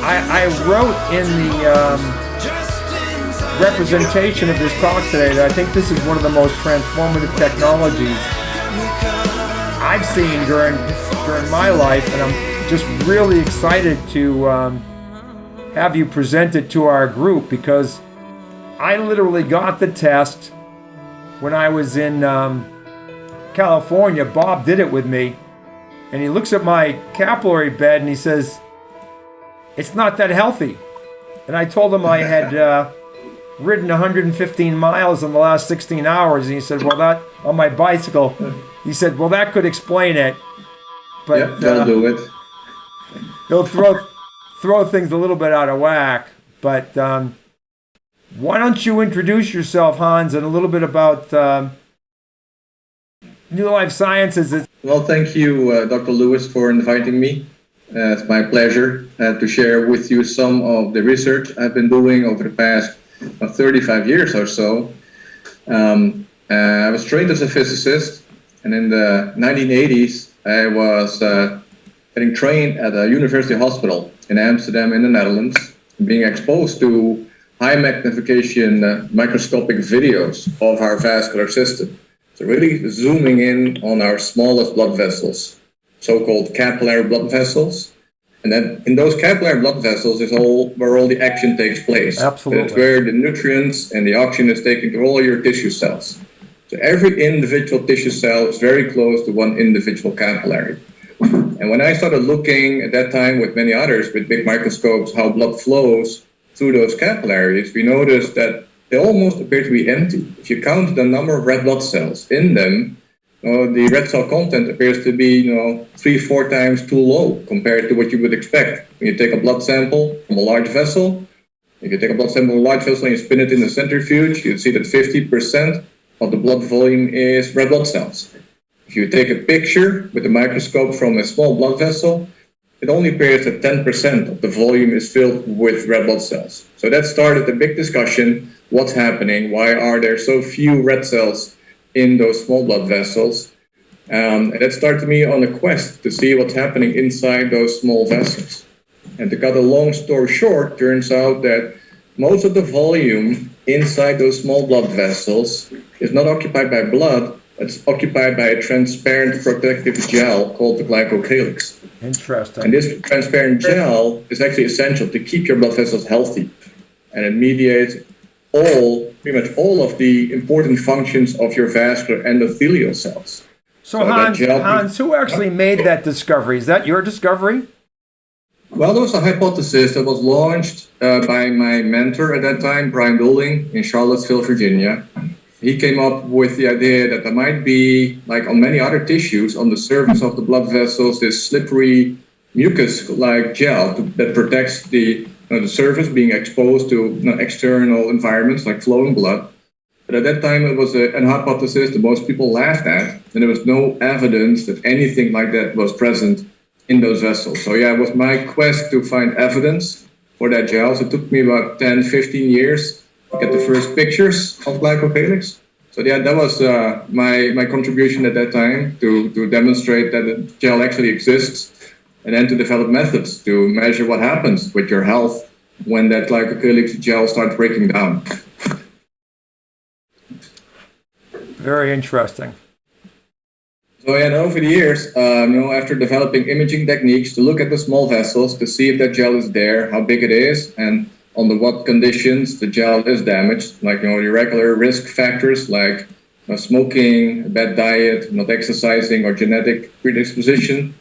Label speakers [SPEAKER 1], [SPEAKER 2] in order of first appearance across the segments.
[SPEAKER 1] I wrote in the representation of this talk today that I think this is one of the most transformative technologies I've seen during my life, and I'm just really excited to have you present it to our group, because I literally got the test when I was in California. Bob did it with me, and he looks at my capillary bed and he says, "It's not that healthy." And I told him I had ridden 115 miles in the last 16 hours, and he said, "Well, that on my bicycle," he said, "Well, that could explain it." But
[SPEAKER 2] yep, that'll do it.
[SPEAKER 1] He'll throw things a little bit out of whack. But why don't you introduce yourself, Hans, and a little bit about New Life Sciences?
[SPEAKER 2] Well, thank you, Dr. Lewis, for inviting me. It's my pleasure to share with you some of the research I've been doing over the past 35 years or so. I was trained as a physicist, and in the 1980s, I was getting trained at a university hospital in Amsterdam in the Netherlands, being exposed to high magnification microscopic videos of our vascular system. So really zooming in on our smallest blood vessels, so-called capillary blood vessels. And then in those capillary blood vessels is where all the action takes place.
[SPEAKER 1] Absolutely.
[SPEAKER 2] It's where the nutrients and the oxygen is taken to all your tissue cells. So every individual tissue cell is very close to one individual capillary. And when I started looking at that time with many others with big microscopes how blood flows through those capillaries, we noticed that they almost appear to be empty. If you count the number of red blood cells in them, the red cell content appears to be 3-4 times too low compared to what you would expect. When you take a blood sample from a large vessel, if you take a blood sample from a large vessel and you spin it in a centrifuge, you see that 50% of the blood volume is red blood cells. If you take a picture with a microscope from a small blood vessel, it only appears that 10% of the volume is filled with red blood cells. So that started a big discussion. What's happening? Why are there so few red cells in those small blood vessels? And that started me on a quest to see what's happening inside those small vessels. And to cut a long story short, turns out that most of the volume inside those small blood vessels is not occupied by blood. It's occupied by a transparent protective gel called the Glycocalyx.
[SPEAKER 1] Interesting.
[SPEAKER 2] And this transparent gel is actually essential to keep your blood vessels healthy. And it mediates pretty much all of the important functions of your vascular endothelial cells.
[SPEAKER 1] So Hans, who actually made that discovery? Is that your discovery?
[SPEAKER 2] Well, there was a hypothesis that was launched by my mentor at that time, Brian Dooling, in Charlottesville, Virginia. He came up with the idea that there might be, like on many other tissues, on the surface of the blood vessels, this slippery mucus-like gel that protects the surface being exposed to external environments like flowing blood. But at that time, it was a hypothesis that most people laughed at, and there was no evidence that anything like that was present in those vessels. So yeah, it was my quest to find evidence for that gel. So it took me about 10, 15 years to get the first pictures of Glycocalyx. So yeah, that was my contribution at that time to demonstrate that the gel actually exists, and then to develop methods to measure what happens with your health when that Glycocalyx gel starts breaking down.
[SPEAKER 1] Very interesting.
[SPEAKER 2] So yeah, over the years, after developing imaging techniques to look at the small vessels to see if that gel is there, how big it is, and under what conditions the gel is damaged, like the regular risk factors like smoking, a bad diet, not exercising, or genetic predisposition.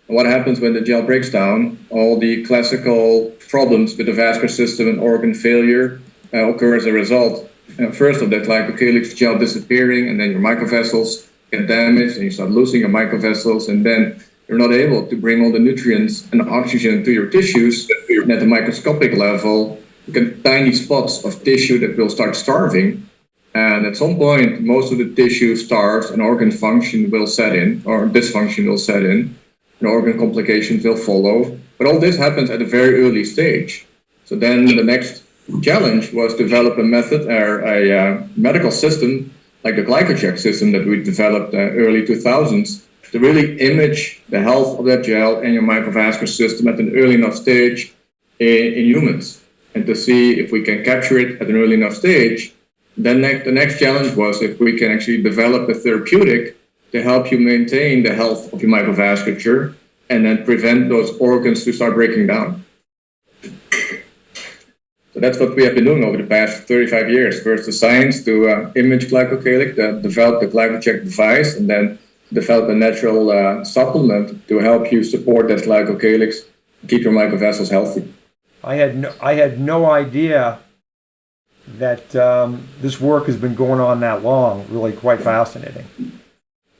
[SPEAKER 2] What happens when the gel breaks down? All the classical problems with the vascular system and organ failure occur as a result. First of that Glycocalyx gel disappearing, and then your microvessels get damaged, and you start losing your microvessels, and then you're not able to bring all the nutrients and oxygen to your tissues. And at the microscopic level, you get tiny spots of tissue that will start starving. And at some point, most of the tissue starves and organ function will set in, or dysfunction will set in, and organ complications will follow. But all this happens at a very early stage. So then the next challenge was to develop a method or a medical system like the GlycoCheck system that we developed early 2000s to really image the health of that gel and your microvascular system at an early enough stage in humans, and to see if we can capture it at an early enough stage. Then the next challenge was if we can actually develop a therapeutic to help you maintain the health of your microvasculature and then prevent those organs to start breaking down. So that's what we have been doing over the past 35 years. First the science to image glycocalyx, develop the GlycoCheck device, and then develop a natural supplement to help you support that glycocalyx, keep your microvessels healthy.
[SPEAKER 1] I had no idea that this work has been going on that long. Really quite fascinating.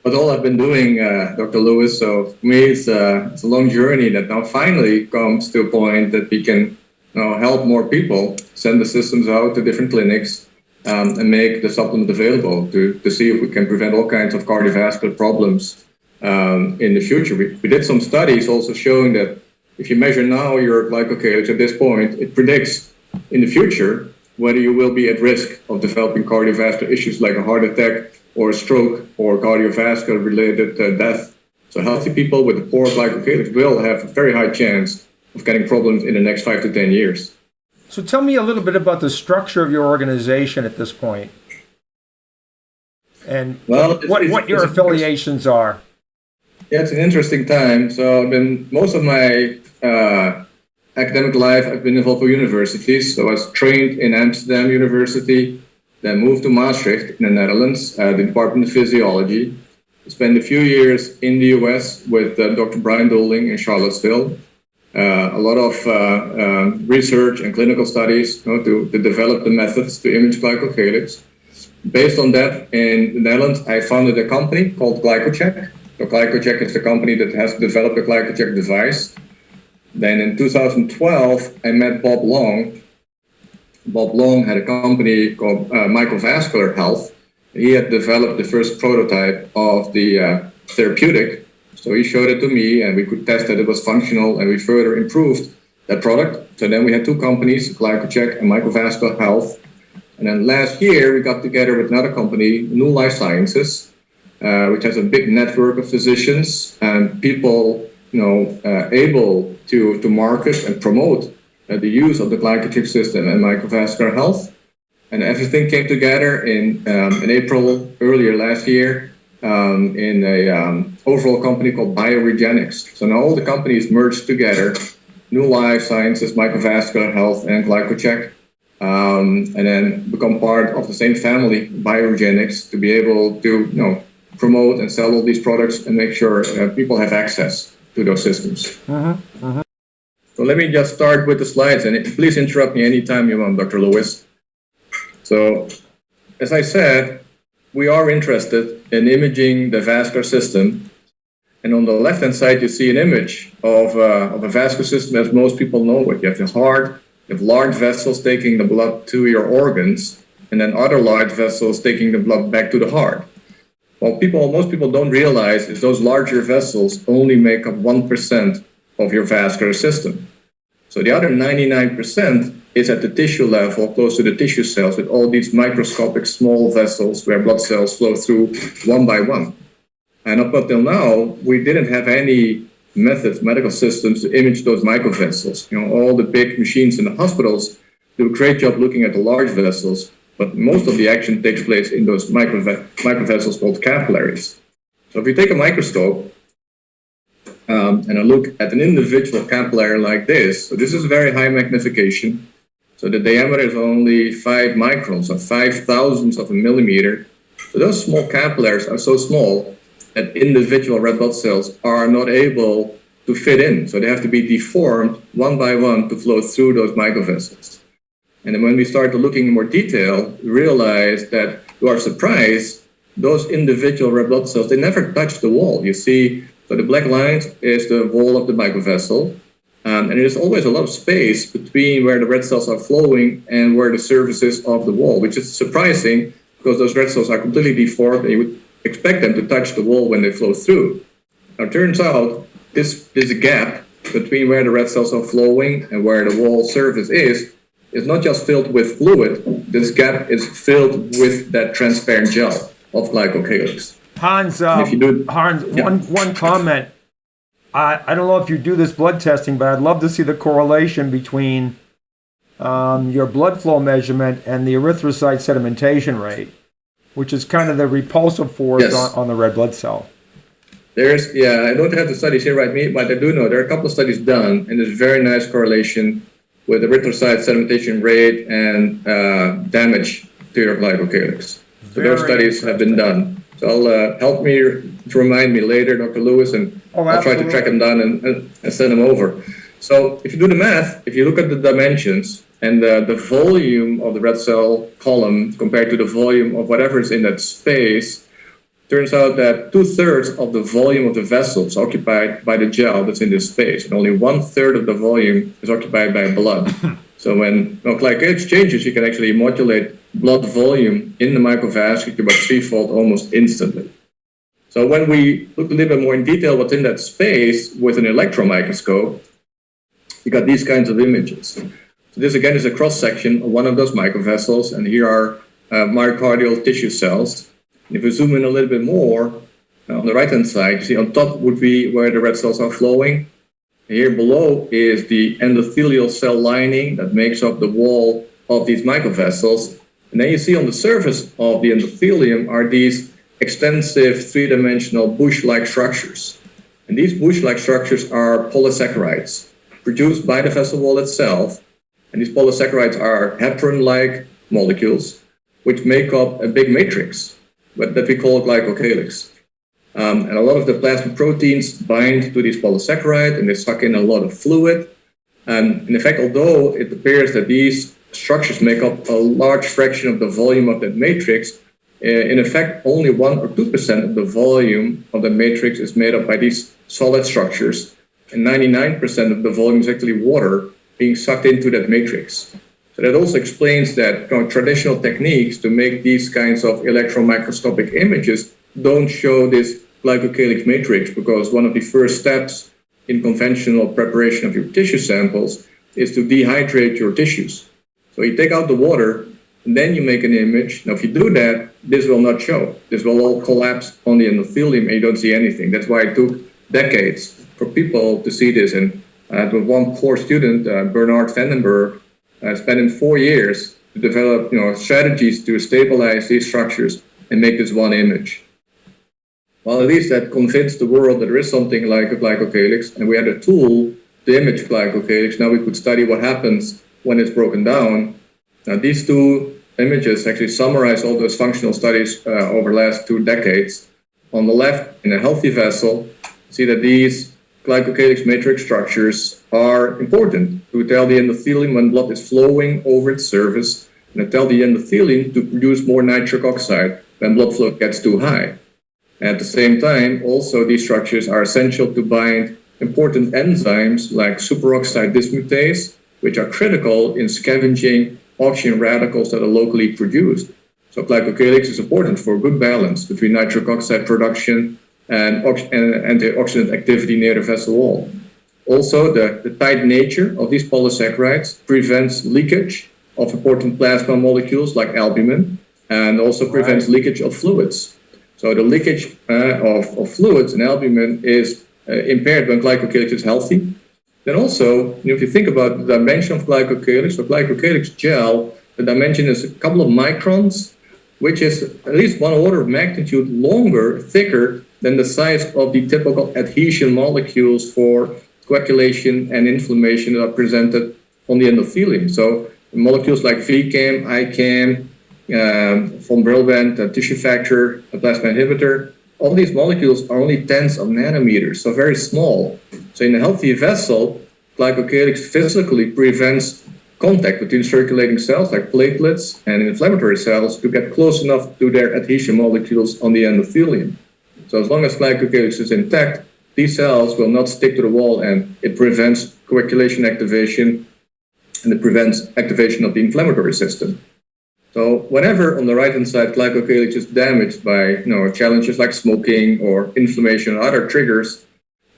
[SPEAKER 2] That's all I've been doing, Dr. Lewis. So for me, it's a long journey that now finally comes to a point that we can help more people, send the systems out to different clinics, and make the supplement available to see if we can prevent all kinds of cardiovascular problems in the future. We did some studies also showing that if you measure now your glycocalyx at this point, it predicts in the future whether you will be at risk of developing cardiovascular issues like a heart attack or a stroke or cardiovascular related death. So healthy people with a poor glycocalyx will have a very high chance of getting problems in the next 5 to 10 years.
[SPEAKER 1] So tell me a little bit about the structure of your organization at this point, and what your affiliations are.
[SPEAKER 2] Yeah, it's an interesting time. So I've been, most of my academic life, I've been involved with universities. So I was trained in Amsterdam University, then moved to Maastricht in the Netherlands, the Department of Physiology. I spent a few years in the US with Dr. Brian Doling in Charlottesville. A lot of research and clinical studies to develop the methods to image glycocalyx. Based on that, in the Netherlands, I founded a company called GlycoCheck. So GlycoCheck is the company that has developed the GlycoCheck device. Then in 2012, I met Bob Long. Bob Long had a company called Microvascular Health. He had developed the first prototype of the therapeutic. So he showed it to me and we could test that it was functional, and we further improved that product. So then we had two companies, GlycoCheck and Microvascular Health. And then last year we got together with another company, New Life Sciences, which has a big network of physicians and people able to market and promote the use of the GlycoCheck system and microvascular health. And everything came together in April earlier last year in a overall company called Glycogenics. So now all the companies merged together, New Life Sciences, Microvascular Health, and GlycoCheck, and then become part of the same family, Glycogenics, to be able to promote and sell all these products and make sure people have access to those systems. So let me just start with the slides, and please interrupt me anytime you want, Dr. Lewis. So, as I said, we are interested in imaging the vascular system. And on the left-hand side, you see an image of a vascular system as most people know it. You have the heart, you have large vessels taking the blood to your organs, and then other large vessels taking the blood back to the heart. What most people don't realize is those larger vessels only make up 1% of your vascular system. So the other 99% is at the tissue level, close to the tissue cells, with all these microscopic small vessels where blood cells flow through one by one. And up until now, we didn't have any methods, medical systems to image those microvessels. All the big machines in the hospitals do a great job looking at the large vessels, but most of the action takes place in those microvessels called capillaries. So if you take a microscope and I look at an individual capillary like this, so this is very high magnification. So the diameter is only 5 microns, or 5,000ths of a millimeter. So those small capillaries are so small that individual red blood cells are not able to fit in. So they have to be deformed one by one to flow through those microvessels. And then when we started looking in more detail, we realized that, to our surprise, those individual red blood cells, they never touch the wall. You see, so the black lines is the wall of the microvessel. And there's always a lot of space between where the red cells are flowing and where the surface is of the wall, which is surprising because those red cells are completely deformed and you would expect them to touch the wall when they flow through. Now, it turns out this gap between where the red cells are flowing and where the wall surface is not just filled with fluid. This gap is filled with that transparent gel of glycocalyx.
[SPEAKER 1] Hans,
[SPEAKER 2] yeah.
[SPEAKER 1] one comment. I don't know if you do this blood testing, but I'd love to see the correlation between your blood flow measurement and the erythrocyte sedimentation rate, which is kind of the repulsive force on the red blood cell.
[SPEAKER 2] I don't have the studies here right me, but I do know there are a couple of studies done, and there's very nice correlation with erythrocyte sedimentation rate and damage to your glycocalyx. So those studies have been done. So I'll help me to remind me later, Dr. Lewis, and I'll try to track them down and send them over. So if you do the math, if you look at the dimensions and the volume of the red cell column compared to the volume of whatever is in that space, turns out that 2/3 of the volume of the vessel is occupied by the gel that's in this space, and only 1/3 of the volume is occupied by blood. So when glycocalyx changes, you can actually modulate blood volume in the microvascular by threefold almost instantly. So when we look a little bit more in detail what's in that space with an electron microscope, you got these kinds of images. So this again is a cross-section of one of those microvessels, and here are myocardial tissue cells. And if we zoom in a little bit more, on the right-hand side, you see on top would be where the red cells are flowing. Here below is the endothelial cell lining that makes up the wall of these microvessels. And then you see on the surface of the endothelium are these extensive three-dimensional bush-like structures. And these bush-like structures are polysaccharides produced by the vessel wall itself. And these polysaccharides are heparin-like molecules which make up a big matrix that we call glycocalyx. And a lot of the plasma proteins bind to these polysaccharides and they suck in a lot of fluid. And in fact, although it appears that these structures make up a large fraction of the volume of that matrix, in effect, only 1 or 2% of the volume of the matrix is made up by these solid structures, and 99% of the volume is actually water being sucked into that matrix. So that also explains that traditional techniques to make these kinds of electron microscopic images don't show this glycocalyx matrix, because one of the first steps in conventional preparation of your tissue samples is to dehydrate your tissues. So you take out the water, and then you make an image. Now, if you do that, this will not show. This will all collapse on the endothelium, and you don't see anything. That's why it took decades for people to see this. And with one poor student, Bernard Vandenberg, spending 4 years to develop strategies to stabilize these structures and make this one image. Well, at least that convinced the world that there is something like a glycocalyx, and we had a tool to image glycocalyx. Now we could study what happens when it's broken down. Now these two images actually summarize all those functional studies over the last 2 decades. On the left, in a healthy vessel, see that these glycocalyx matrix structures are important to tell the endothelium when blood is flowing over its surface, and to tell the endothelium to produce more nitric oxide when blood flow gets too high. At the same time, also these structures are essential to bind important enzymes like superoxide dismutase, which are critical in scavenging oxygen radicals that are locally produced. So glycocalyx is important for a good balance between nitric oxide production and antioxidant activity near the vessel wall. Also, the tight nature of these polysaccharides prevents leakage of important plasma molecules like albumin, and also prevents leakage of fluids. So the leakage of fluids and albumin is impaired when glycocalyx is healthy. Then also, if you think about the dimension of glycocalyx, the glycocalyx gel, the dimension is a couple of microns, which is at least 1 order of magnitude longer, thicker than the size of the typical adhesion molecules for coagulation and inflammation that are presented on the endothelium. So molecules like VCAM, ICAM, von Brilband, tissue factor, a plasma inhibitor, all these molecules are only tens of nanometers, so very small. So in a healthy vessel, glycocalyx physically prevents contact between circulating cells like platelets and inflammatory cells to get close enough to their adhesion molecules on the endothelium. So as long as glycocalyx is intact, these cells will not stick to the wall, and it prevents coagulation activation, and it prevents activation of the inflammatory system. So whenever on the right-hand side glycocalyx is damaged by challenges like smoking or inflammation or other triggers,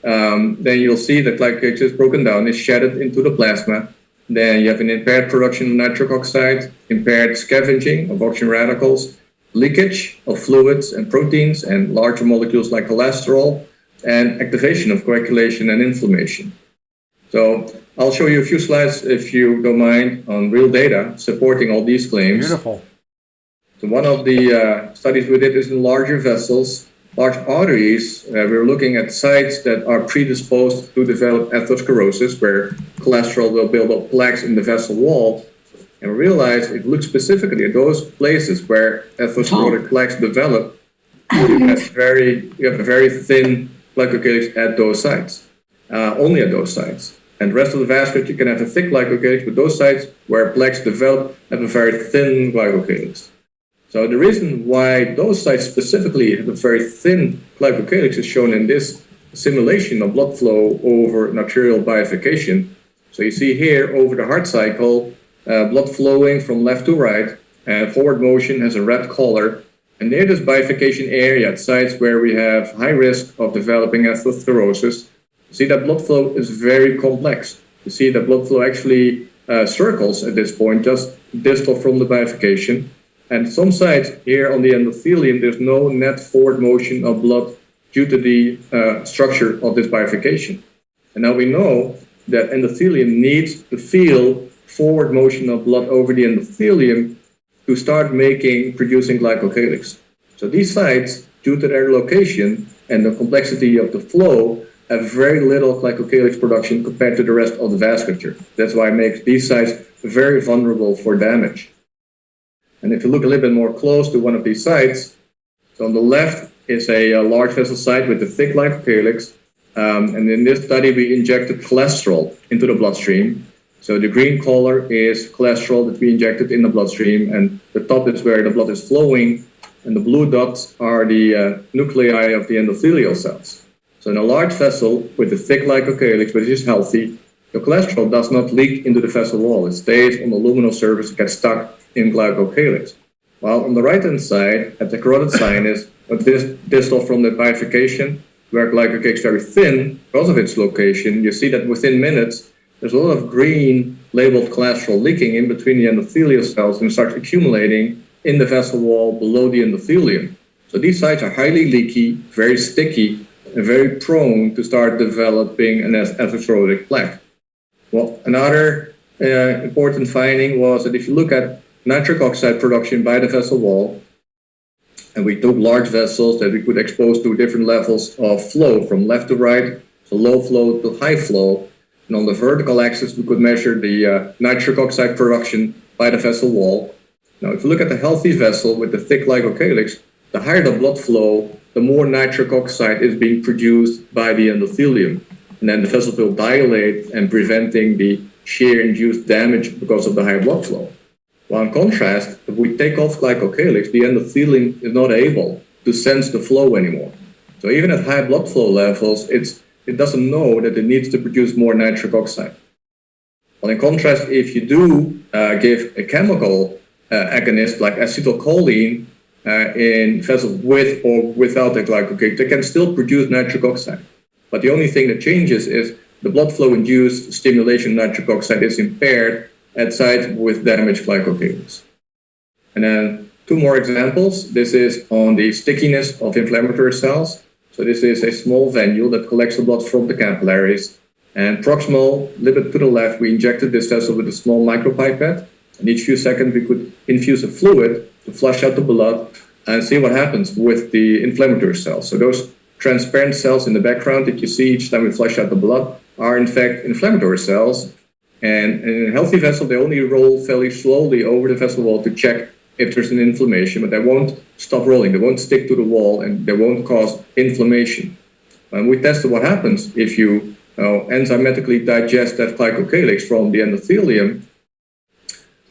[SPEAKER 2] then you'll see that glycocalyx is broken down, is shedded into the plasma. Then you have an impaired production of nitric oxide, impaired scavenging of oxygen radicals, leakage of fluids and proteins and larger molecules like cholesterol, and activation of coagulation and inflammation. So I'll show you a few slides, if you don't mind, on real data supporting all these claims.
[SPEAKER 1] Beautiful.
[SPEAKER 2] So one of the studies we did is in larger vessels, large arteries. We're looking at sites that are predisposed to develop atherosclerosis, where cholesterol will build up plaques in the vessel wall. And we realized if you look specifically at those places where atherosclerotic plaques develop, you have a very thin glycocalyx at those sites, only at those sites. And the rest of the vasculature, you can have a thick glycocalyx, but those sites where plaques develop have a very thin glycocalyx. So the reason why those sites specifically have a very thin glycocalyx is shown in this simulation of blood flow over an arterial bifurcation. So you see here over the heart cycle, blood flowing from left to right, and forward motion has a red color. And near this bifurcation area, at sites where we have high risk of developing atherosclerosis, you see that blood flow is very complex. You see that blood flow actually circles at this point, just distal from the bifurcation. And some sites here on the endothelium, there's no net forward motion of blood due to the structure of this bifurcation. And now we know that endothelium needs to feel forward motion of blood over the endothelium to start producing glycocalyx. So these sites, due to their location and the complexity of the flow, have very little glycocalyx production compared to the rest of the vasculature. That's why it makes these sites very vulnerable for damage. And if you look a little bit more close to one of these sites, so on the left is a large vessel site with a thick glycocalyx. And in this study, we injected cholesterol into the bloodstream. So the green color is cholesterol that we injected in the bloodstream, and the top is where the blood is flowing, and the blue dots are the nuclei of the endothelial cells. So in a large vessel with a thick glycocalyx, which is healthy, the cholesterol does not leak into the vessel wall. It stays on the luminal surface, it gets stuck in glycocalyx. While on the right-hand side, at the carotid sinus, distal from the bifurcation, where glycocalyx is very thin because of its location, you see that within minutes, there's a lot of green labeled cholesterol leaking in between the endothelial cells and starts accumulating in the vessel wall below the endothelium. So these sites are highly leaky, very sticky, and very prone to start developing an atherosclerotic plaque. Well, another important finding was that if you look at nitric oxide production by the vessel wall, and we took large vessels that we could expose to different levels of flow from left to right, so low flow to high flow. And on the vertical axis, we could measure the nitric oxide production by the vessel wall. Now, if you look at the healthy vessel with the thick glycocalyx, the higher the blood flow, the more nitric oxide is being produced by the endothelium. And then the vessel will dilate and preventing the shear-induced damage because of the high blood flow. While in contrast, if we take off glycocalyx, the endothelium is not able to sense the flow anymore. So even at high blood flow levels, it doesn't know that it needs to produce more nitric oxide. Well, in contrast, if you do give a chemical agonist like acetylcholine in vessels with or without the glycocalyx, they can still produce nitric oxide. But the only thing that changes is the blood flow-induced stimulation of nitric oxide is impaired at sites with damaged glycocalyx. And then two more examples. This is on the stickiness of inflammatory cells. So this is a small venule that collects the blood from the capillaries. And proximal, a little bit to the left, we injected this vessel with a small micropipette. And each few seconds, we could infuse a fluid to flush out the blood and see what happens with the inflammatory cells. So those transparent cells in the background that you see each time we flush out the blood are in fact inflammatory cells. And in a healthy vessel, they only roll fairly slowly over the vessel wall to check if there's an inflammation, but they won't stop rolling. They won't stick to the wall and they won't cause inflammation. And we tested what happens if you enzymatically digest that glycocalyx from the endothelium.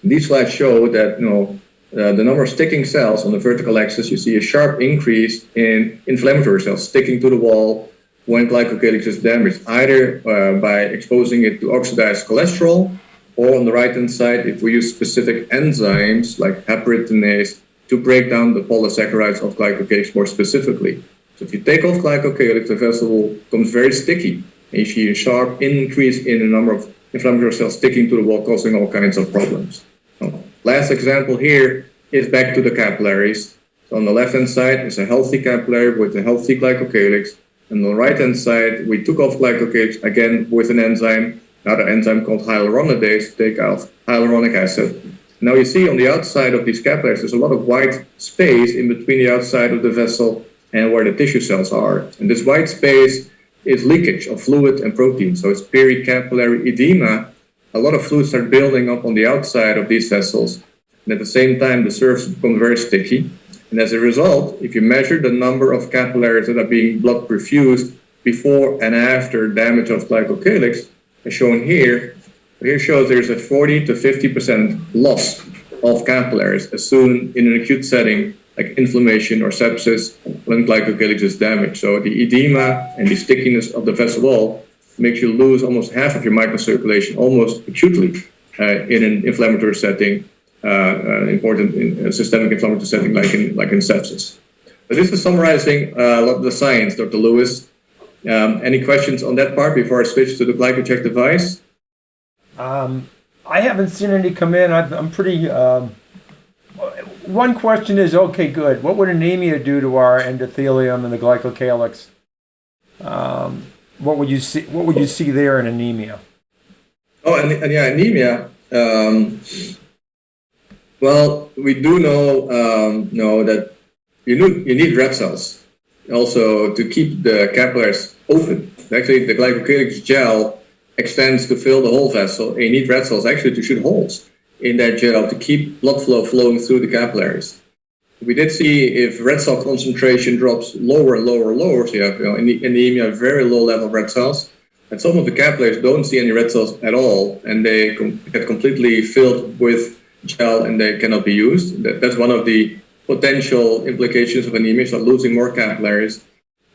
[SPEAKER 2] These slides show that the number of sticking cells on the vertical axis, you see a sharp increase in inflammatory cells sticking to the wall when glycocalyx is damaged, either by exposing it to oxidized cholesterol, or on the right-hand side, if we use specific enzymes like heparinase to break down the polysaccharides of glycocalyx more specifically. So if you take off glycocalyx, the vessel becomes very sticky, and you see a sharp increase in the number of inflammatory cells sticking to the wall, causing all kinds of problems. Last example here is back to the capillaries. So on the left-hand side is a healthy capillary with a healthy glycocalyx. And on the right-hand side, we took off Glycocalyx, again with an enzyme, another enzyme called hyaluronidase, to take out hyaluronic acid. Now you see on the outside of these capillaries, there's a lot of white space in between the outside of the vessel and where the tissue cells are. And this white space is leakage of fluid and protein. So it's pericapillary edema. A lot of fluids start building up on the outside of these vessels. And at the same time, the surface becomes very sticky. And as a result, if you measure the number of capillaries that are being blood perfused before and after damage of glycocalyx, as shown here, here shows there's a 40 to 50% loss of capillaries as soon in an acute setting like inflammation or sepsis when glycocalyx is damaged. So the edema and the stickiness of the vessel wall makes you lose almost half of your microcirculation almost acutely in an inflammatory setting, important in a systemic inflammatory setting like in sepsis. But this is summarizing a lot of the science, Dr. Lewis. Any questions on that part before I switch to the GlycoCheck device?
[SPEAKER 1] I haven't seen any come in. I'm pretty. One question is, okay, good. What would anemia do to our endothelium and the glycocalyx? What would you see? What would you see there in anemia?
[SPEAKER 2] Oh, and yeah, anemia. Well, we do know that you need red cells also to keep the capillaries open. Actually, the glycocalyx gel extends to fill the whole vessel, and you need red cells actually to shoot holes in that gel to keep blood flow flowing through the capillaries. We did see if red cell concentration drops lower and lower and lower, so you have in the anemia very low level red cells, and some of the capillaries don't see any red cells at all, and they get completely filled with gel and they cannot be used. That's one of the potential implications of anemia, so losing more capillaries.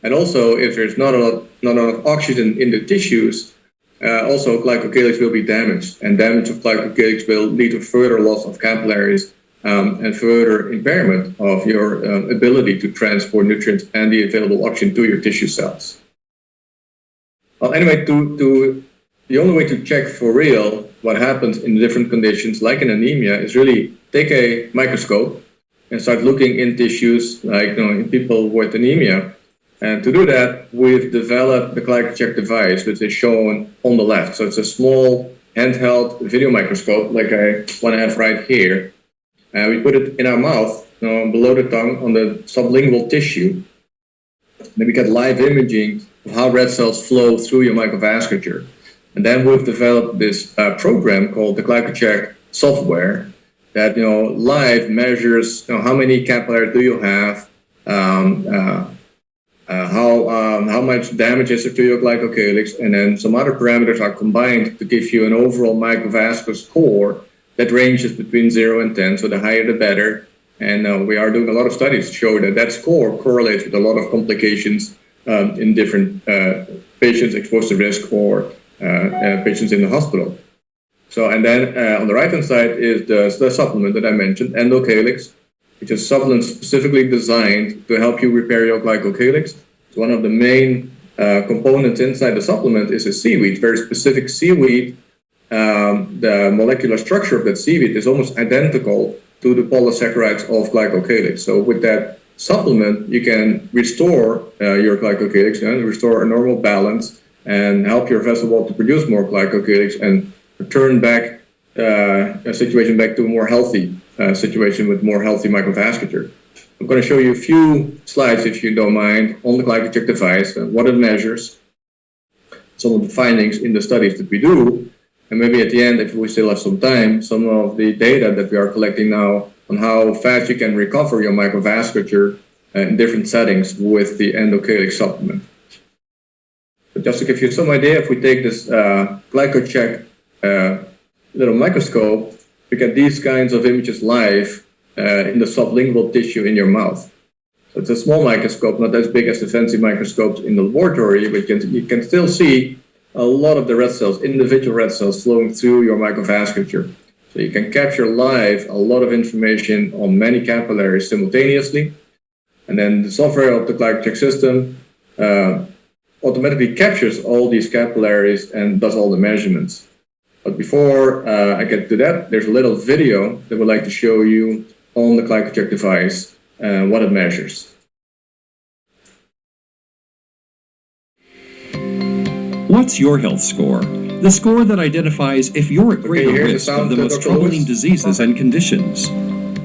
[SPEAKER 2] And also, if there's not enough oxygen in the tissues, also glycocalyx will be damaged, and damage of glycocalyx will lead to further loss of capillaries and further impairment of your ability to transport nutrients and the available oxygen to your tissue cells. Well, anyway, the only way to check for real what happens in different conditions, like in anemia, is really take a microscope and start looking in tissues, like in people with anemia. And to do that, we've developed the GlycoCheck device, which is shown on the left. So it's a small handheld video microscope, like I want to have right here. We put it in our mouth, below the tongue, on the sublingual tissue. Then we get live imaging of how red cells flow through your microvasculature. And then we've developed this program called the GlycoCheck software that live measures how many capillaries do you have, how much damage is there to your glycocalyx, and then some other parameters are combined to give you an overall microvascular score that ranges between 0 and 10, so the higher the better. And we are doing a lot of studies to show that that score correlates with a lot of complications in different patients exposed to risk or patients in the hospital. So, and then on the right-hand side is the supplement that I mentioned, Endocalyx, which is a supplement specifically designed to help you repair your glycocalyx. So one of the main components inside the supplement is a seaweed, very specific seaweed. The molecular structure of that seaweed is almost identical to the polysaccharides of glycocalyx. So with that supplement, you can restore your glycocalyx and restore a normal balance and help your vessel wall to produce more glycocalyx and return back a situation back to a more healthy situation with more healthy microvasculature. I'm going to show you a few slides, if you don't mind, on the GlycoCheck device and what it measures, some of the findings in the studies that we do, and maybe at the end, if we still have some time, some of the data that we are collecting now on how fast you can recover your microvasculature in different settings with the Endocalyx supplement. But just to give you some idea, if we take this GlycoCheck little microscope, we get these kinds of images live in the sublingual tissue in your mouth. So it's a small microscope, not as big as the fancy microscopes in the laboratory, but you can still see a lot of the red cells, individual red cells flowing through your microvasculature. So you can capture live a lot of information on many capillaries simultaneously. And then the software of the GlycoCheck system automatically captures all these capillaries and does all the measurements. But before I get to that, there's a little video that we'd like to show you on the GlycoCheck device and what it measures.
[SPEAKER 3] What's your health score? The score that identifies if you're at greater risk of the most troubling diseases and conditions.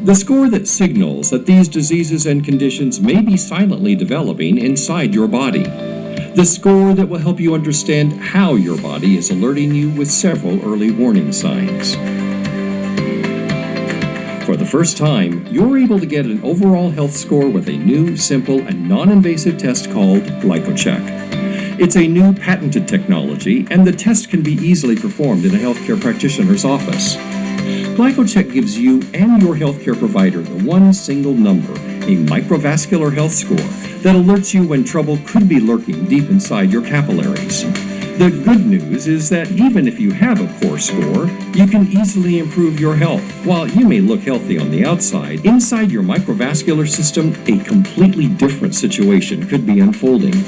[SPEAKER 3] The score that signals that these diseases and conditions may be silently developing inside your body. The score that will help you understand how your body is alerting you with several early warning signs. For the first time, you're able to get an overall health score with a new, simple, and non-invasive test called GlycoCheck. It's a new patented technology, and the test can be easily performed in a healthcare practitioner's office. GlycoCheck gives you and your healthcare provider the one single number, a microvascular health score, that alerts you when trouble could be lurking deep inside your capillaries. The good news is that even if you have a poor score, you can easily improve your health. While you may look healthy on the outside, inside your microvascular system, a completely different situation could be unfolding.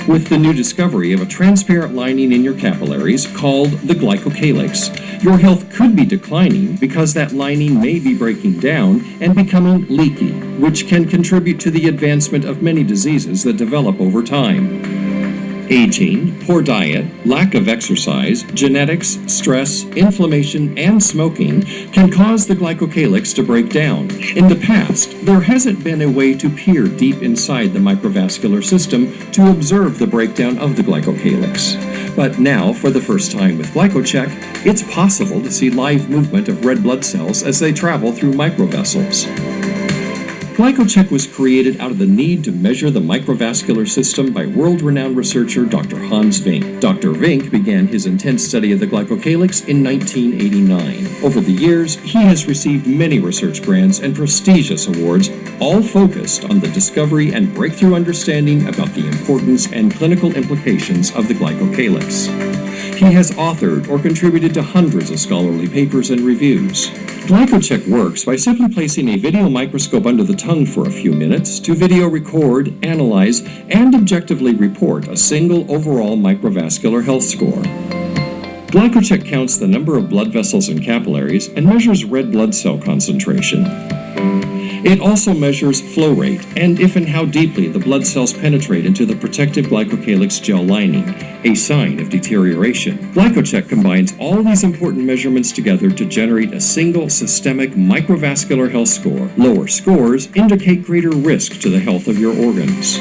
[SPEAKER 3] With the new discovery of a transparent lining in your capillaries called the Glycocalyx, your health could be declining because that lining may be breaking down and becoming leaky, which can contribute to the advancement of many diseases that develop over time. Aging, poor diet, lack of exercise, genetics, stress, inflammation, and smoking can cause the Glycocalyx to break down. In the past, there hasn't been a way to peer deep inside the microvascular system to observe the breakdown of the Glycocalyx. But now, for the first time with GlycoCheck, it's possible to see live movement of red blood cells as they travel through microvessels. GlycoCheck was created out of the need to measure the microvascular system by world-renowned researcher Dr. Hans Vink. Dr. Vink began his intense study of the Glycocalyx in 1989. Over the years, he has received many research grants and prestigious awards, all focused on the discovery and breakthrough understanding about the importance and clinical implications of the Glycocalyx. He has authored or contributed to hundreds of scholarly papers and reviews. GlycoCheck works by simply placing a video microscope under the tongue for a few minutes to video record, analyze, and objectively report a single overall microvascular health score. GlycoCheck counts the number of blood vessels and capillaries and measures red blood cell concentration. It also measures flow rate and if and how deeply the blood cells penetrate into the protective Glycocalyx gel lining, a sign of deterioration. GlycoCheck combines all these important measurements together to generate a single systemic microvascular health score. Lower scores indicate greater risk to the health of your organs.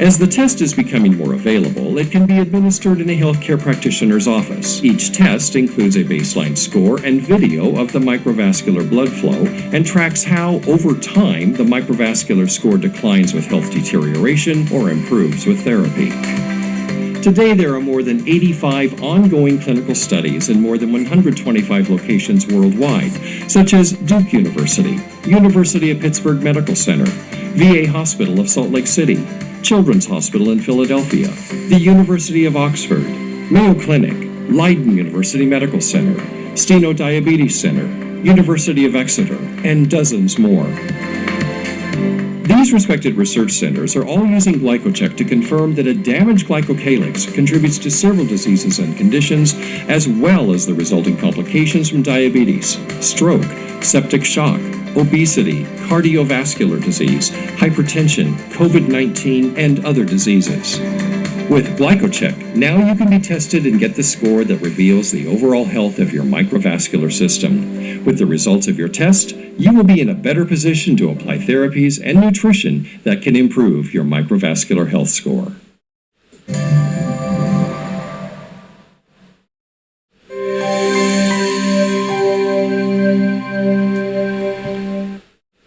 [SPEAKER 3] As the test is becoming more available, it can be administered in a healthcare practitioner's office. Each test includes a baseline score and video of the microvascular blood flow and tracks how, over time, the microvascular score declines with health deterioration or improves with therapy. Today, there are more than 85 ongoing clinical studies in more than 125 locations worldwide, such as Duke University, University of Pittsburgh Medical Center, VA Hospital of Salt Lake City, Children's Hospital in Philadelphia, the University of Oxford, Mayo Clinic, Leiden University Medical Center, Steno Diabetes Center, University of Exeter, and dozens more. These respected research centers are all using GlycoCheck to confirm that a damaged Glycocalyx contributes to several diseases and conditions, as well as the resulting complications from diabetes, stroke, septic shock, obesity, cardiovascular disease, hypertension, COVID-19, and other diseases. With GlycoCheck, now you can be tested and get the score that reveals the overall health of your microvascular system. With the results of your test, you will be in a better position to apply therapies and nutrition that can improve your microvascular health score.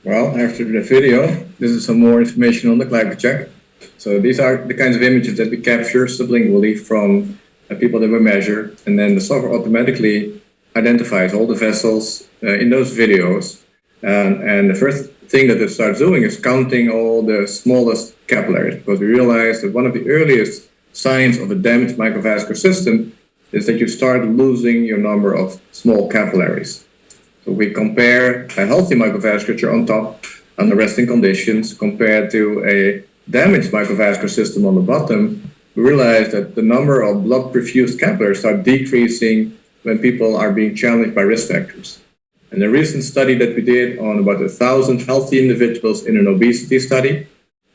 [SPEAKER 2] Well, after the video, this is some more information on the GlycoCheck. So these are the kinds of images that we capture sublingually from people that we measure, and then the software automatically identifies all the vessels in those videos. And the first thing that it starts doing is counting all the smallest capillaries, because we realize that one of the earliest signs of a damaged microvascular system is that you start losing your number of small capillaries. So we compare a healthy microvasculature on top under resting conditions compared to a damaged microvascular system on the bottom. We realize that the number of blood perfused capillaries start decreasing when people are being challenged by risk factors. And the recent study that we did on about 1,000 healthy individuals in an obesity study,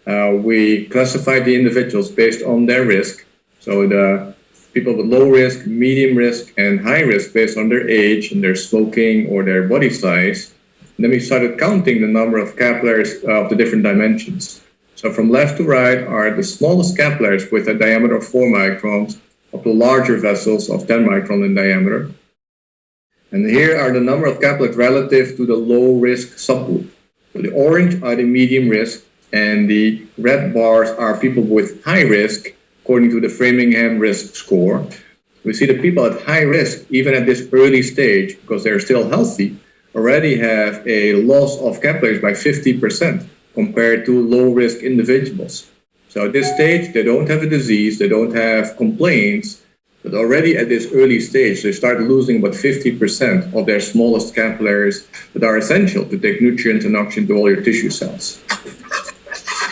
[SPEAKER 2] we classified the individuals based on their risk. So the people with low risk, medium risk, and high risk based on their age and their smoking or their body size. And then we started counting the number of capillaries of the different dimensions. So from left to right are the smallest capillaries with a diameter of 4 microns up to larger vessels of 10 micron in diameter. And here are the number of capillaries relative to the low-risk subgroup. So the orange are the medium risk, and the red bars are people with high risk, according to the Framingham risk score. We see the people at high risk, even at this early stage, because they're still healthy, already have a loss of capillaries by 50% compared to low-risk individuals. So at this stage, they don't have a disease, they don't have complaints, but already at this early stage, they start losing about 50% of their smallest capillaries that are essential to take nutrients and oxygen to all your tissue cells.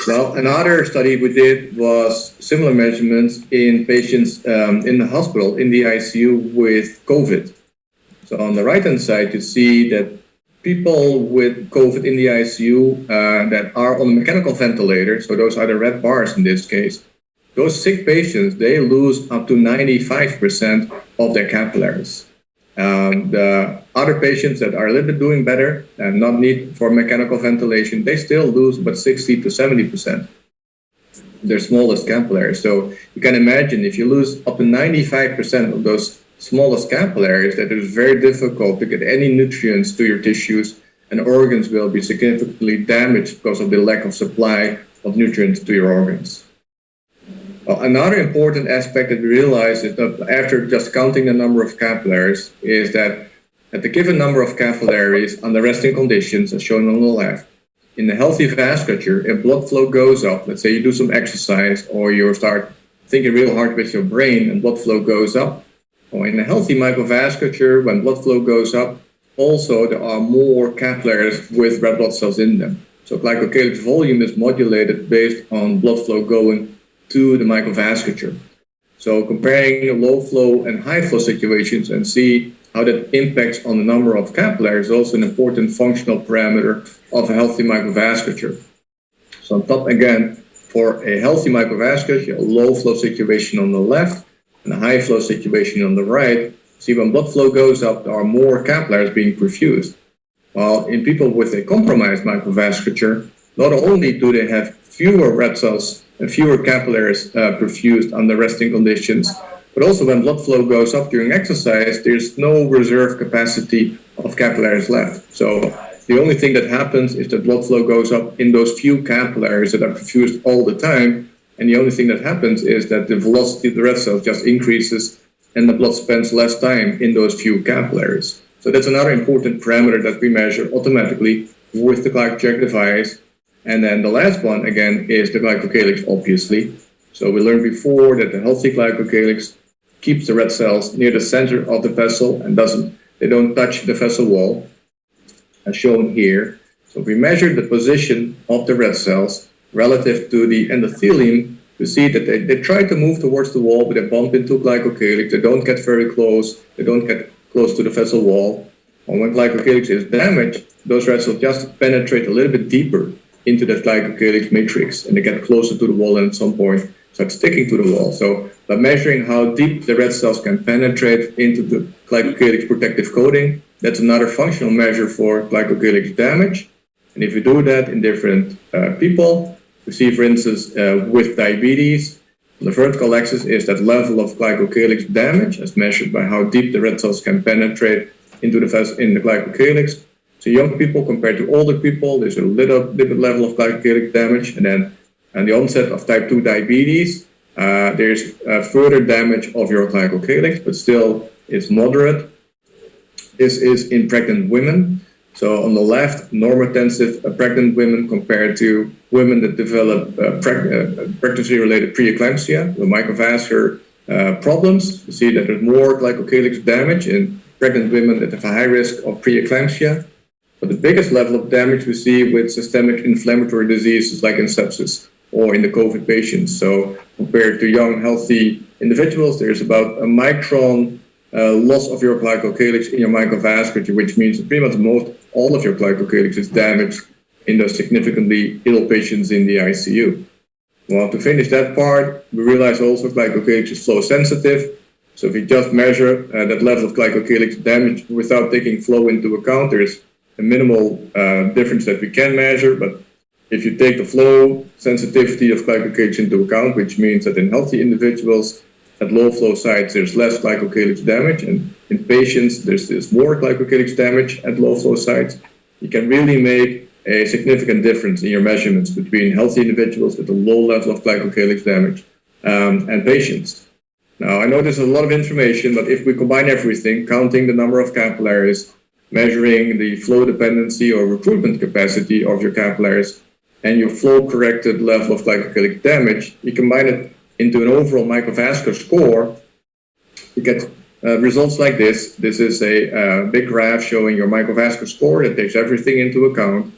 [SPEAKER 2] Well, another study we did was similar measurements in patients in the hospital, in the ICU with COVID. So on the right-hand side, you see that people with COVID in the ICU that are on a mechanical ventilator, so those are the red bars in this case, those sick patients, they lose up to 95% of their capillaries. The other patients that are a little bit doing better and not need for mechanical ventilation, they still lose about 60 to 70% their smallest capillaries. So you can imagine if you lose up to 95% of those smallest capillaries, that it is very difficult to get any nutrients to your tissues, and organs will be significantly damaged because of the lack of supply of nutrients to your organs. Another important aspect that we realize is that after just counting the number of capillaries is that at the given number of capillaries under resting conditions, as shown on the left, in the healthy vasculature, if blood flow goes up, let's say you do some exercise or you start thinking real hard with your brain and blood flow goes up, or in a healthy microvasculature, when blood flow goes up, also there are more capillaries with red blood cells in them. So Glycocalyx volume is modulated based on blood flow going to the microvasculature. So comparing low flow and high flow situations and see how that impacts on the number of capillaries is also an important functional parameter of a healthy microvasculature. So on top again, for a healthy microvasculature, a low flow situation on the left and a high flow situation on the right, see when blood flow goes up, there are more capillaries being perfused. While in people with a compromised microvasculature, not only do they have fewer red cells and fewer capillaries perfused under resting conditions, but also when blood flow goes up during exercise, there's no reserve capacity of capillaries left. So the only thing that happens is that blood flow goes up in those few capillaries that are perfused all the time, and the only thing that happens is that the velocity of the red cells just increases and the blood spends less time in those few capillaries. So that's another important parameter that we measure automatically with the GlycoCheck device. And then the last one, again, is the Glycocalyx, obviously. So we learned before that the healthy Glycocalyx keeps the red cells near the center of the vessel and they don't touch the vessel wall, as shown here. So we measured the position of the red cells relative to the endothelium to see that they try to move towards the wall, but they bump into Glycocalyx. They don't get very close. They don't get close to the vessel wall. And when Glycocalyx is damaged, those red cells just penetrate a little bit deeper into that Glycocalyx matrix, and they get closer to the wall and at some point start sticking to the wall. So by measuring how deep the red cells can penetrate into the Glycocalyx protective coating, that's another functional measure for Glycocalyx damage. And if you do that in different people, you see, for instance, with diabetes, the vertical axis is that level of Glycocalyx damage as measured by how deep the red cells can penetrate into the Glycocalyx. So young people compared to older people, there's a little different level of Glycocalyx damage. And then at the onset of type 2 diabetes, there's further damage of your Glycocalyx, but still it's moderate. This is in pregnant women. So on the left, normotensive pregnant women compared to women that develop pregnancy-related preeclampsia, the microvascular problems. You see that there's more Glycocalyx damage in pregnant women that have a high risk of preeclampsia. But the biggest level of damage we see with systemic inflammatory diseases like in sepsis or in the COVID patients. So compared to young, healthy individuals, there's about a micron loss of your Glycocalyx in your microvasculature, which means that pretty much all of your Glycocalyx is damaged in those significantly ill patients in the ICU. Well, to finish that part, we realize also Glycocalyx is flow sensitive. So if you just measure that level of glycocalyx damage without taking flow into account, there's a minimal difference that we can measure. But if you take the flow sensitivity of glycocalyx into account, which means that in healthy individuals at low flow sites, there's less glycocalyx damage, and in patients, there's more glycocalyx damage at low flow sites, you can really make a significant difference in your measurements between healthy individuals with a low level of glycocalyx damage and patients. Now, I know there's a lot of information, but if we combine everything, counting the number of capillaries, measuring the flow dependency or recruitment capacity of your capillaries, and your flow-corrected level of glycocalyx damage, you combine it into an overall microvascular score, you get results like this. This is a big graph showing your microvascular score that takes everything into account.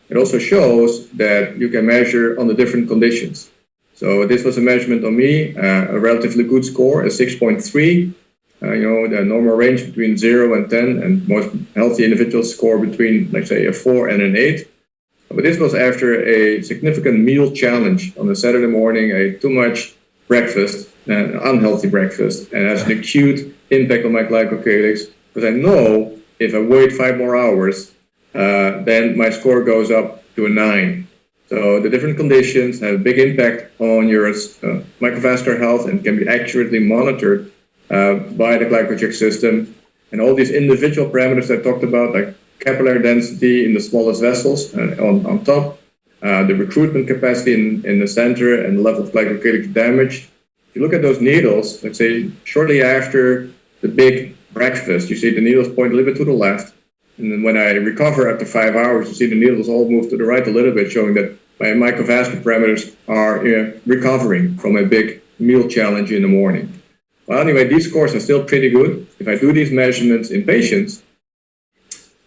[SPEAKER 2] It also shows that you can measure on the different conditions. So this was a measurement on me, a relatively good score, a 6.3. The normal range between 0 and 10, and most healthy individuals score between, let's say, a 4 and an 8. But this was after a significant meal challenge on a Saturday morning, a too much breakfast, an unhealthy breakfast, and has an acute impact on my glycocalyx, because I know if I wait 5 more hours, then my score goes up to a 9. So the different conditions have a big impact on your microvascular health and can be accurately monitored by the GlycoCheck system. And all these individual parameters I talked about, like capillary density in the smallest vessels on top, the recruitment capacity in the center, and the level of glycocalyx damage. If you look at those needles, let's say shortly after the big breakfast, you see the needles point a little bit to the left. And then when I recover after 5 hours, you see the needles all move to the right a little bit, showing that my microvascular parameters are recovering from a big meal challenge in the morning. Well, anyway, these scores are still pretty good. If I do these measurements in patients,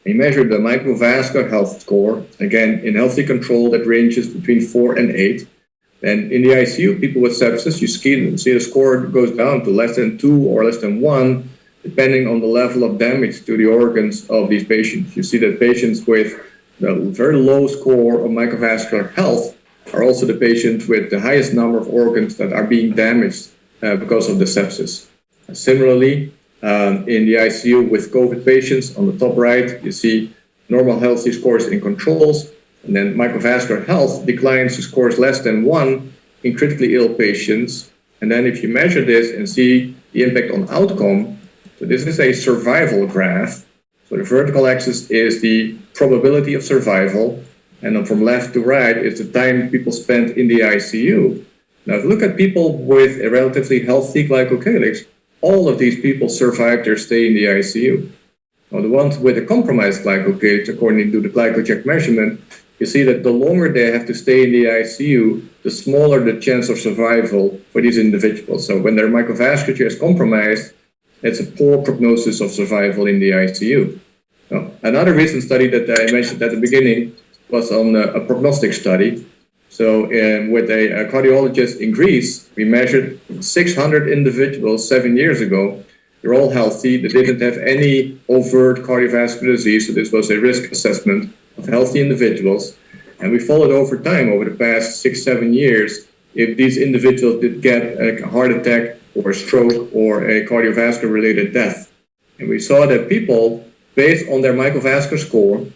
[SPEAKER 2] I measure the Microvascular Health Score, again, in healthy control that ranges between 4 and 8. And in the ICU, people with sepsis, you see the score goes down to less than 2 or less than 1, depending on the level of damage to the organs of these patients. You see that patients with the very low score of microvascular health are also the patients with the highest number of organs that are being damaged because of the sepsis. Similarly, in the ICU with COVID patients, on the top right, you see normal healthy scores in controls, and then microvascular health declines to scores less than 1 in critically ill patients. And then if you measure this and see the impact on outcome, so this is a survival graph. So the vertical axis is the probability of survival, and then from left to right is the time people spend in the ICU. Now, if you look at people with a relatively healthy glycocalyx, all of these people survived their stay in the ICU. Now, the ones with a compromised glycocalyx, according to the GlycoCheck measurement, you see that the longer they have to stay in the ICU, the smaller the chance of survival for these individuals. So when their microvasculature is compromised, it's a poor prognosis of survival in the ICU. Now, another recent study that I mentioned at the beginning was on a prognostic study. So with a cardiologist in Greece, we measured 600 individuals 7 years ago. They're all healthy. They didn't have any overt cardiovascular disease. So this was a risk assessment of healthy individuals. And we followed over time, over the past 6-7 years, if these individuals did get a heart attack or a stroke or a cardiovascular related death. And we saw that people, based on their microvascular score,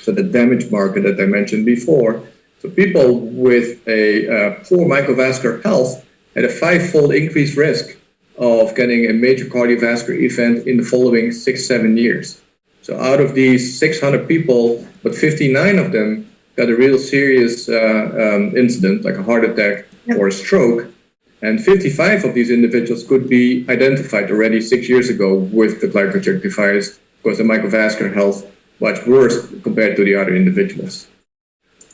[SPEAKER 2] so the damage marker that I mentioned before, so people with a poor microvascular health had a 5-fold increased risk of getting a major cardiovascular event in the following 6-7 years. So out of these 600 people, but 59 of them got a real serious incident, like a heart attack or a stroke. And 55 of these individuals could be identified already 6 years ago with the GlycoCheck device, because the microvascular health was worse compared to the other individuals.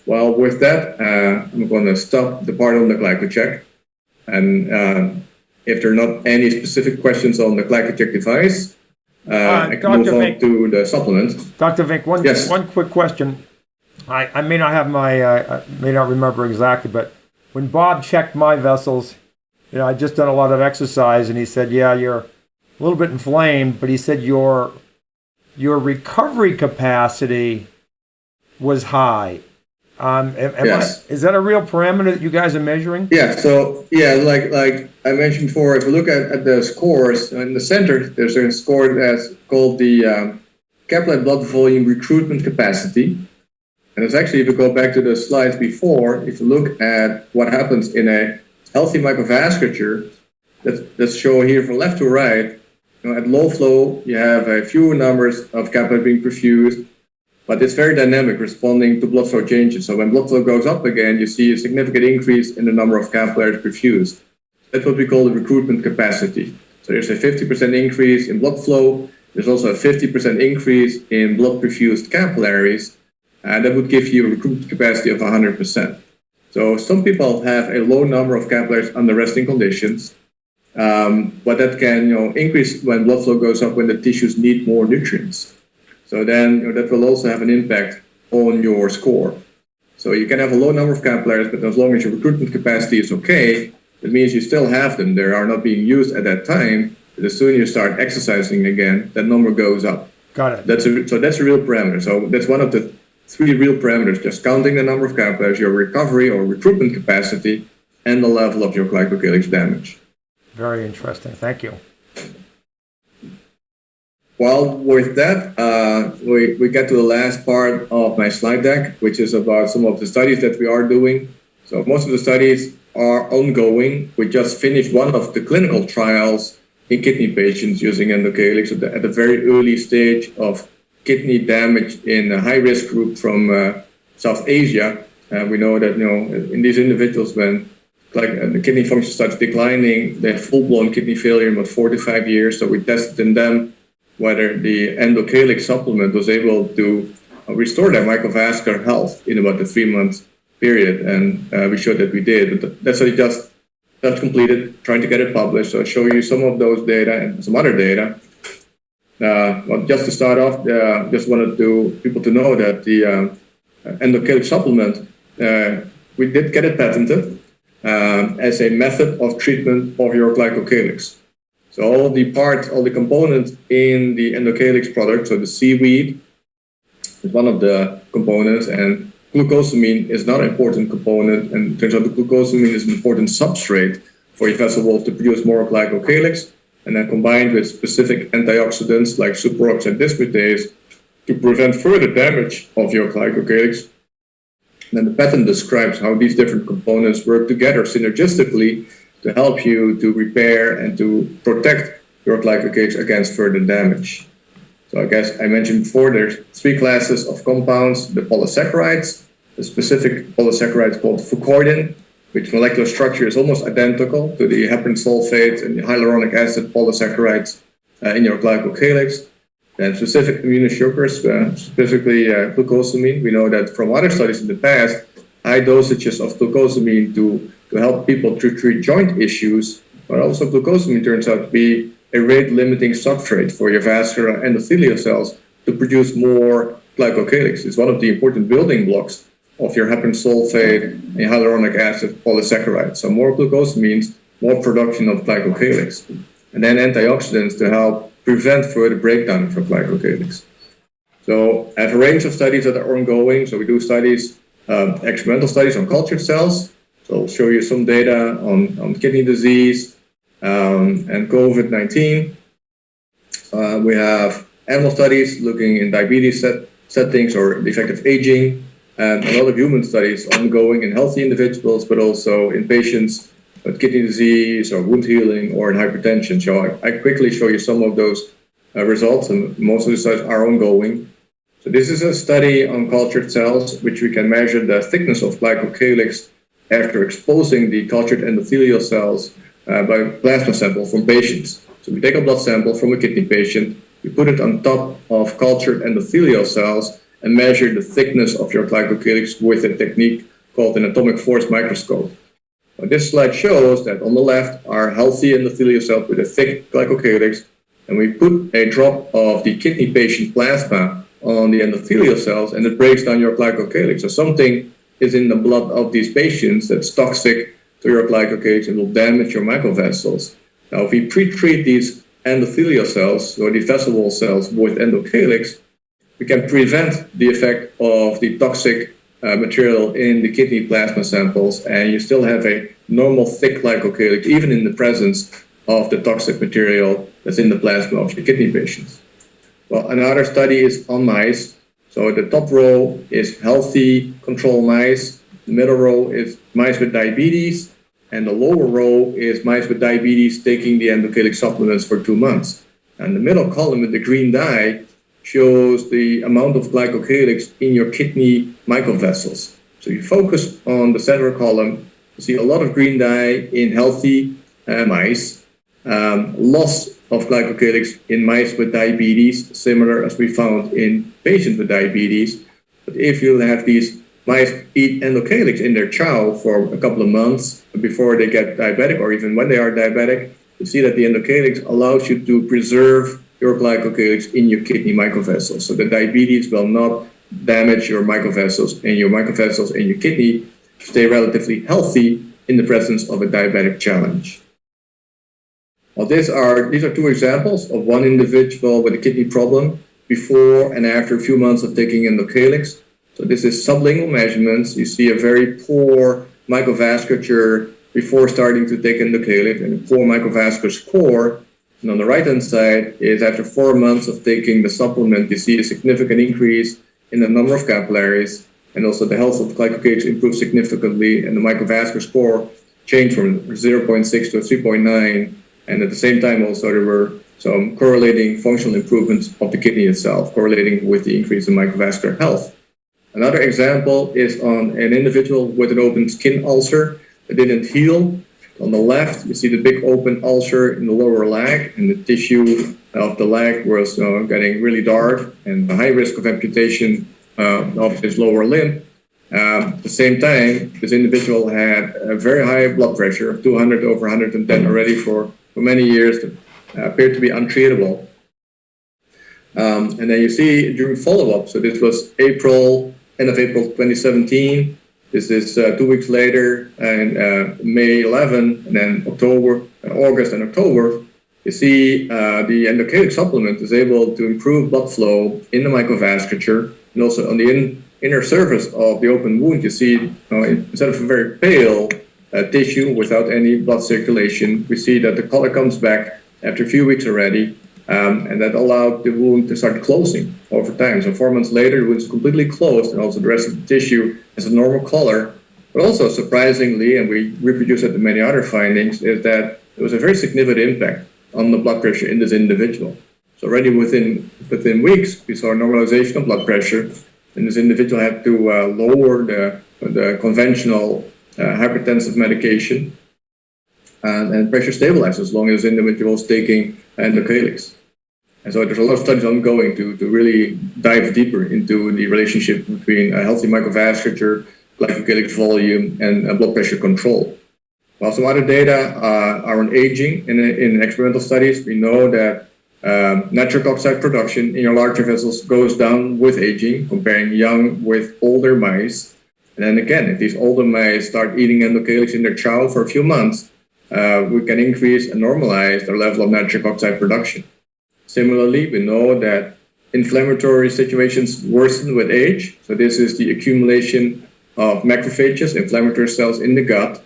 [SPEAKER 2] Well, with that, I'm going to stop the part on the GlycoCheck. And if there are not any specific questions on the GlycoCheck device, I can move on to the supplement.
[SPEAKER 1] Dr. Vink, one quick question. I may not have I may not remember exactly, but when Bob checked my vessels, I'd just done a lot of exercise, and he said, yeah, you're a little bit inflamed, but he said your recovery capacity was high.
[SPEAKER 2] Yes.
[SPEAKER 1] Is that a real parameter that you guys are measuring?
[SPEAKER 2] Yeah, so like I mentioned before, if you look at the scores in the center, there's a score that's called the capillary blood volume recruitment capacity. And it's actually, if you go back to the slides before, if you look at what happens in a healthy microvasculature, let's show here from left to right. At low flow, you have a few numbers of capillaries being perfused, but it's very dynamic, responding to blood flow changes. So when blood flow goes up again, you see a significant increase in the number of capillaries perfused. That's what we call the recruitment capacity. So there's a 50% increase in blood flow. There's also a 50% increase in blood perfused capillaries, and that would give you a recruitment capacity of 100%. So some people have a low number of capillaries under resting conditions, but that can increase when blood flow goes up when the tissues need more nutrients. So then that will also have an impact on your score. So you can have a low number of capillaries, but as long as your recruitment capacity is okay, it means you still have them. They are not being used at that time, but as soon as you start exercising again, that number goes up.
[SPEAKER 1] Got it.
[SPEAKER 2] So that's a real parameter. So that's one of the 3 real parameters, just counting the number of capillaries, your recovery or recruitment capacity, and the level of your glycocalyx damage.
[SPEAKER 1] Very interesting. Thank you.
[SPEAKER 2] Well, with that, we get to the last part of my slide deck, which is about some of the studies that we are doing. So most of the studies are ongoing. We just finished one of the clinical trials in kidney patients using endocalyx at the very early stage of kidney damage in a high-risk group from South Asia. We know that in these individuals, when the kidney function starts declining, they have full-blown kidney failure in about 4 to 5 years. So we tested in them whether the endocalyx supplement was able to restore their microvascular health in about a 3-month period, and we showed that we did. But that's what just completed, trying to get it published. So I'll show you some of those data and some other data. Well, just to start off, just wanted people to know that the endocalyx supplement, we did get it patented as a method of treatment of your glycocalyx. So all the components in the endocalyx product, so the seaweed is one of the components, and glucosamine is not an important component, and it turns out the glucosamine is an important substrate for your vessel wall to produce more glycocalyx, and then combined with specific antioxidants like superoxide dismutase to prevent further damage of your glycocalyx. And then the patent describes how these different components work together synergistically to help you to repair and to protect your glycocalyx against further damage. So I guess I mentioned before, there's 3 classes of compounds: the polysaccharides, the specific polysaccharide called fucoidin, which molecular structure is almost identical to the heparin sulfate and the hyaluronic acid polysaccharides in your glycocalyx. And specific immunosuppressors, specifically glucosamine. We know that from other studies in the past, high dosages of glucosamine to help people to treat joint issues, but also glucosamine turns out to be a rate-limiting substrate for your vascular endothelial cells to produce more glycocalyx. It's one of the important building blocks of your heparin sulfate and hyaluronic acid polysaccharides. So more glucose means more production of glycocalyx. And then antioxidants to help prevent further breakdown of your glycocalyx. So I have a range of studies that are ongoing. So we do studies, experimental studies on cultured cells. So I'll show you some data on kidney disease and COVID-19. We have animal studies looking in diabetes settings or the effect of aging, and a lot of human studies ongoing in healthy individuals, but also in patients with kidney disease or wound healing or in hypertension. So I quickly show you some of those results, and most of the studies are ongoing. So this is a study on cultured cells, which we can measure the thickness of glycocalyx after exposing the cultured endothelial cells by plasma sample from patients. So we take a blood sample from a kidney patient, we put it on top of cultured endothelial cells and measure the thickness of your glycocalyx with a technique called an atomic force microscope. This slide shows that on the left are healthy endothelial cells with a thick glycocalyx, and we put a drop of the kidney patient plasma on the endothelial cells, and it breaks down your glycocalyx. So something is in the blood of these patients that's toxic to your glycocalyx and will damage your microvessels. Now, if we pre-treat these endothelial cells, or these vessel wall cells, with endocalyx, we can prevent the effect of the toxic material in the kidney plasma samples, and you still have a normal thick glycocalyx, even in the presence of the toxic material that's in the plasma of your kidney patients. Well, another study is on mice. So the top row is healthy control mice, the middle row is mice with diabetes, and the lower row is mice with diabetes taking the endothelic supplements for 2 months. And the middle column with the green dye shows the amount of glycocalyx in your kidney microvessels. So you focus on the center column, you see a lot of green dye in healthy mice, loss of glycocalyx in mice with diabetes, similar as we found in patients with diabetes. But if you have these mice eat endocalyx in their chow for a couple of months before they get diabetic, or even when they are diabetic, you see that the endocalyx allows you to preserve your glycocalyx in your kidney microvessels. So the diabetes will not damage your microvessels, and your microvessels in your kidney stay relatively healthy in the presence of a diabetic challenge. Well, these are 2 examples of one individual with a kidney problem before and after a few months of taking endocalyx. So this is sublingual measurements. You see a very poor microvasculature before starting to take endocalyx and a poor microvascular score. And on the right-hand side is after 4 months of taking the supplement, you see a significant increase in the number of capillaries, and also the health of glycocalyx improved significantly, and the microvascular score changed from 0.6 to 3.9. And at the same time, also, there were some correlating functional improvements of the kidney itself, correlating with the increase in microvascular health. Another example is on an individual with an open skin ulcer that didn't heal. On the left, you see the big open ulcer in the lower leg, and the tissue of the leg was getting really dark and a high risk of amputation of his lower limb. At the same time, this individual had a very high blood pressure of 200 over 110 already for many years that appeared to be untreatable. And then you see during follow-up, so this was end of April 2017. This is 2 weeks later, and May 11, and then August and October, you see the endocalyx supplement is able to improve blood flow in the microvasculature, and also on the inner surface of the open wound, you see instead of a very pale tissue without any blood circulation, we see that the color comes back after a few weeks already, and that allowed the wound to start closing over time. So 4 months later, the wound is completely closed, and also the rest of the tissue has a normal color. But also surprisingly, and we reproduce it in many other findings, is that there was a very significant impact on the blood pressure in this individual. So already within weeks, we saw a normalization of blood pressure, and this individual had to lower the conventional hypertensive medication, and pressure stabilized as long as the individual is taking endocalyx. And so there's a lot of studies ongoing to really dive deeper into the relationship between a healthy microvasculature, glycocalyx volume, and blood pressure control. While some other data are on aging in experimental studies, we know that nitric oxide production in your larger vessels goes down with aging, comparing young with older mice. And then again, if these older mice start eating endocalyx in their chow for a few months, we can increase and normalize their level of nitric oxide production. Similarly, we know that inflammatory situations worsen with age. So this is the accumulation of macrophages, inflammatory cells in the gut,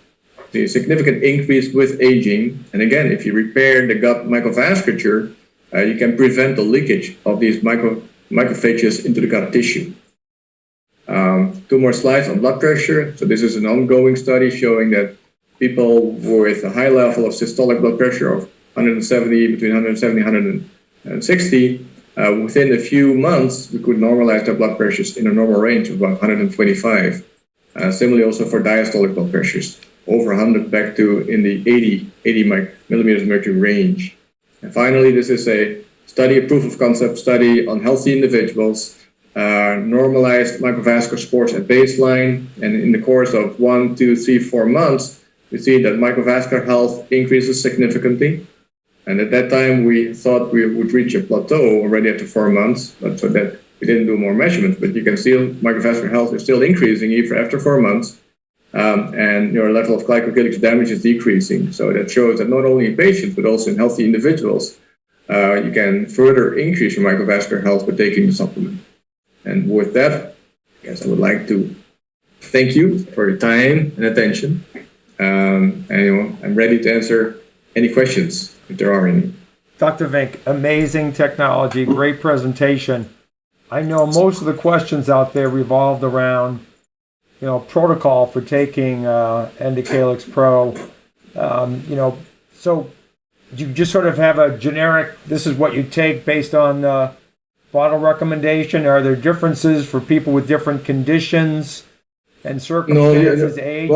[SPEAKER 2] the significant increase with aging. And again, if you repair the gut microvasculature, you can prevent the leakage of these macrophages into the gut tissue. 2 more slides on blood pressure. So this is an ongoing study showing that people with a high level of systolic blood pressure of 170, between 170 and 160, within a few months, we could normalize their blood pressures in a normal range of about 125. Similarly, also for diastolic blood pressures, over 100 back to in the 80 millimeters of mercury range. And finally, this is a proof of concept study on healthy individuals, normalized microvascular scores at baseline, and in the course of 1, 2, 3, 4 months, we see that microvascular health increases significantly. And at that time, we thought we would reach a plateau already after 4 months, but so that we didn't do more measurements. But you can see microvascular health is still increasing even after 4 months, and your level of glycocalyx damage is decreasing. So that shows that not only in patients, but also in healthy individuals, you can further increase your microvascular health by taking the supplement. And with that, I guess I would like to thank you for your time and attention. I'm ready to answer any questions if there are any.
[SPEAKER 1] Dr. Vink, amazing technology, great presentation. I know most of the questions out there revolved around, protocol for taking Endocalyx Pro. So you just sort of have a generic, this is what you take based on the bottle recommendation. Are there differences for people with different conditions and circumstances, age?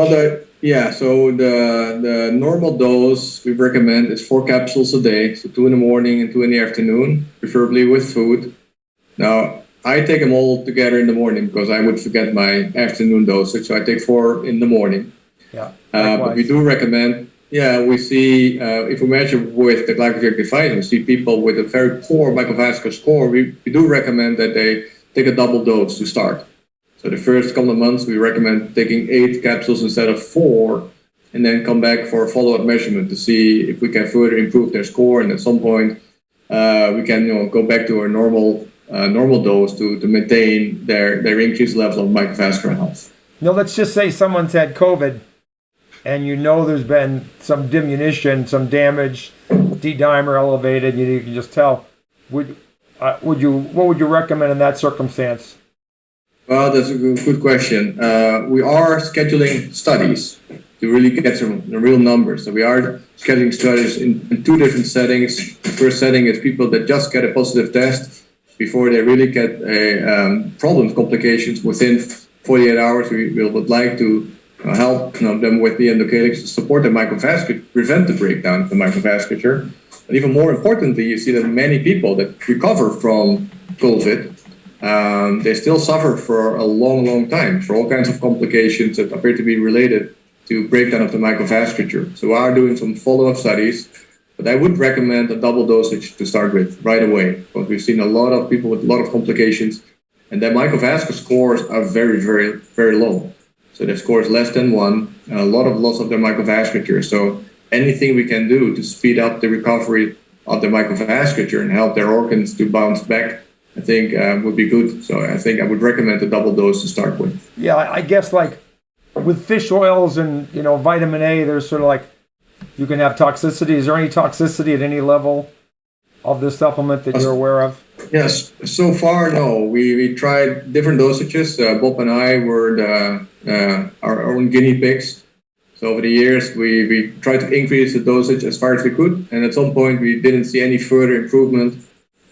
[SPEAKER 2] So the normal dose we recommend is 4 capsules a day, so 2 in the morning and 2 in the afternoon, preferably with food. Now, I take them all together in the morning because I would forget my afternoon dosage, so I take 4 in the morning.
[SPEAKER 1] Yeah.
[SPEAKER 2] But we do recommend, we see, if we measure with the Glycogen Device, we see people with a very poor microvascular score, we do recommend that they take a double dose to start. So the first couple of months, we recommend taking 8 capsules instead of 4, and then come back for a follow-up measurement to see if we can further improve their score. And at some point, we can go back to our normal dose to maintain their increased level of microvascular health.
[SPEAKER 1] Now, let's just say someone's had COVID, and there's been some diminution, some damage, D-dimer elevated. You can just tell. What would you recommend in that circumstance?
[SPEAKER 2] Well, that's a good question. We are scheduling studies to really get some real numbers. So we are scheduling studies in 2 different settings. The first setting is people that just get a positive test before they really get problems, complications within 48 hours. We would like to help them with the Endocalyx to support the microvasculature, prevent the breakdown of the microvasculature. But even more importantly, you see that many people that recover from COVID, they still suffer for a long time for all kinds of complications that appear to be related to breakdown of the microvasculature. So we are doing some follow-up studies, but I would recommend a double dosage to start with right away, because we've seen a lot of people with a lot of complications, and their microvascular scores are very, very, very low. So their score is less than 1, and a lot of loss of their microvasculature. So anything we can do to speed up the recovery of the microvasculature and help their organs to bounce back, I think would be good. So I think I would recommend a double dose to start with.
[SPEAKER 1] Yeah, I guess like with fish oils and vitamin A, there's sort of like you can have toxicity. Is there any toxicity at any level of this supplement that you're aware of?
[SPEAKER 2] Yes, so far no. We tried different dosages. Bob and I were our own guinea pigs. So over the years, we tried to increase the dosage as far as we could, and at some point we didn't see any further improvement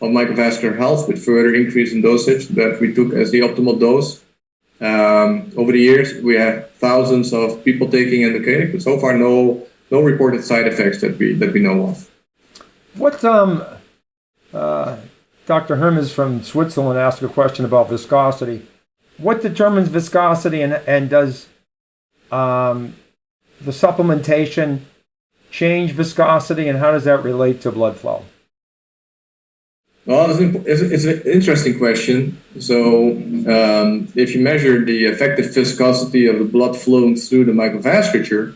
[SPEAKER 2] of microvascular health with further increase in dosage that we took as the optimal dose. Over the years, we have thousands of people taking Endocalyx, but so far no reported side effects that we know of.
[SPEAKER 1] What Dr. Hermes from Switzerland asked a question about viscosity. What determines viscosity, and does the supplementation change viscosity, and how does that relate to blood flow?
[SPEAKER 2] Well, it's an interesting question. So if you measure the effective viscosity of the blood flowing through the microvasculature,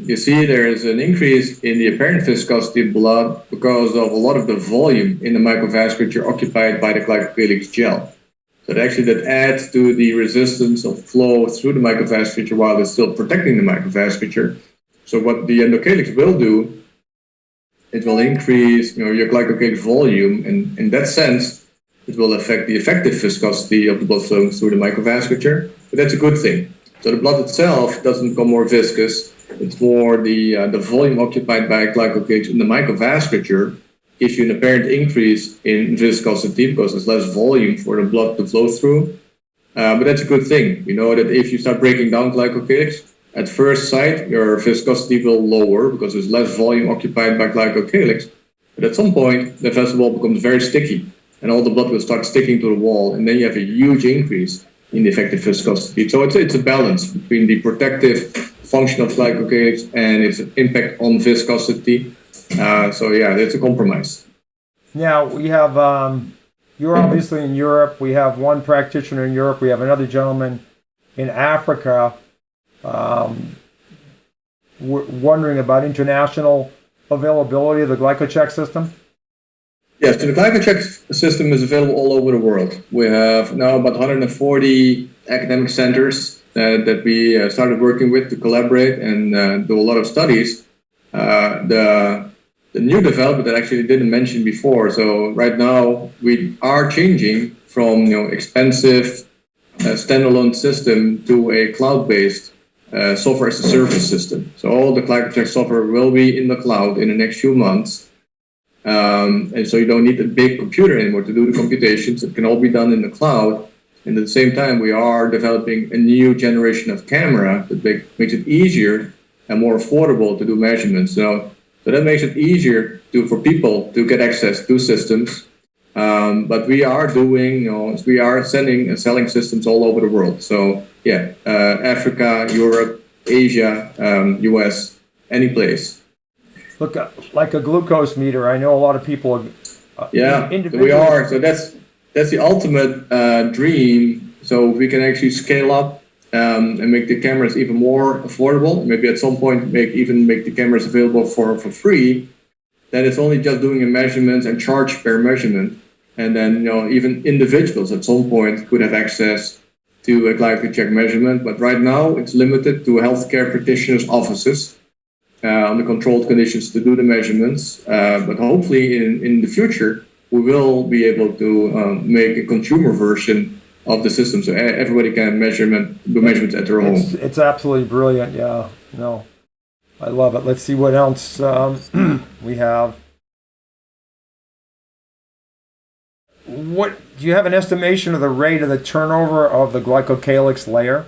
[SPEAKER 2] you see there is an increase in the apparent viscosity of blood because of a lot of the volume in the microvasculature occupied by the Glycocalyx gel. So that adds to the resistance of flow through the microvasculature while it's still protecting the microvasculature. So what the Endocalyx will do, it will increase your Glycocalyx volume, and in that sense, it will affect the effective viscosity of the blood flowing through the microvasculature. But that's a good thing. So the blood itself doesn't become more viscous. It's more the volume occupied by Glycocalyx in the microvasculature gives you an apparent increase in viscosity because there's less volume for the blood to flow through. But that's a good thing. We know that if you start breaking down Glycocalyx, at first sight, your viscosity will lower because there's less volume occupied by Glycocalyx. But at some point, the vessel wall becomes very sticky, and all the blood will start sticking to the wall, and then you have a huge increase in the effective viscosity. So it's a balance between the protective function of Glycocalyx and its impact on viscosity. It's a compromise.
[SPEAKER 1] Now, we have, you're obviously in Europe. We have one practitioner in Europe. We have another gentleman in Africa. We're wondering about international availability of the GlycoCheck system.
[SPEAKER 2] Yes, so the GlycoCheck system is available all over the world. We have now about 140 academic centers that we started working with to collaborate and do a lot of studies. The new development that I actually didn't mention before. So right now we are changing from expensive standalone system to a cloud-based software as a service system. So all the GlycoCheck software will be in the cloud in the next few months. And so you don't need a big computer anymore to do the computations. It can all be done in the cloud. And at the same time, we are developing a new generation of camera that makes it easier and more affordable to do measurements. So that makes it easier for people to get access to systems. But we are sending and selling systems all over the world. So yeah, Africa, Europe, Asia, US, any place.
[SPEAKER 1] Look, like a glucose meter, I know a lot of people.
[SPEAKER 2] We are. So that's the ultimate dream. So we can actually scale up and make the cameras even more affordable. Maybe at some point make the cameras available for free. Then it's only just doing a measurement and charge per measurement. And then even individuals at some point could have access to a GlycoCheck measurement. But right now it's limited to healthcare practitioners' offices under controlled conditions to do the measurements. But hopefully in the future we will be able to make a consumer version of the system, so everybody can do measurements at their home.
[SPEAKER 1] It's absolutely brilliant. Yeah, no, I love it. Let's see what else we have. What do you have an estimation of the rate of the turnover of the Glycocalyx layer?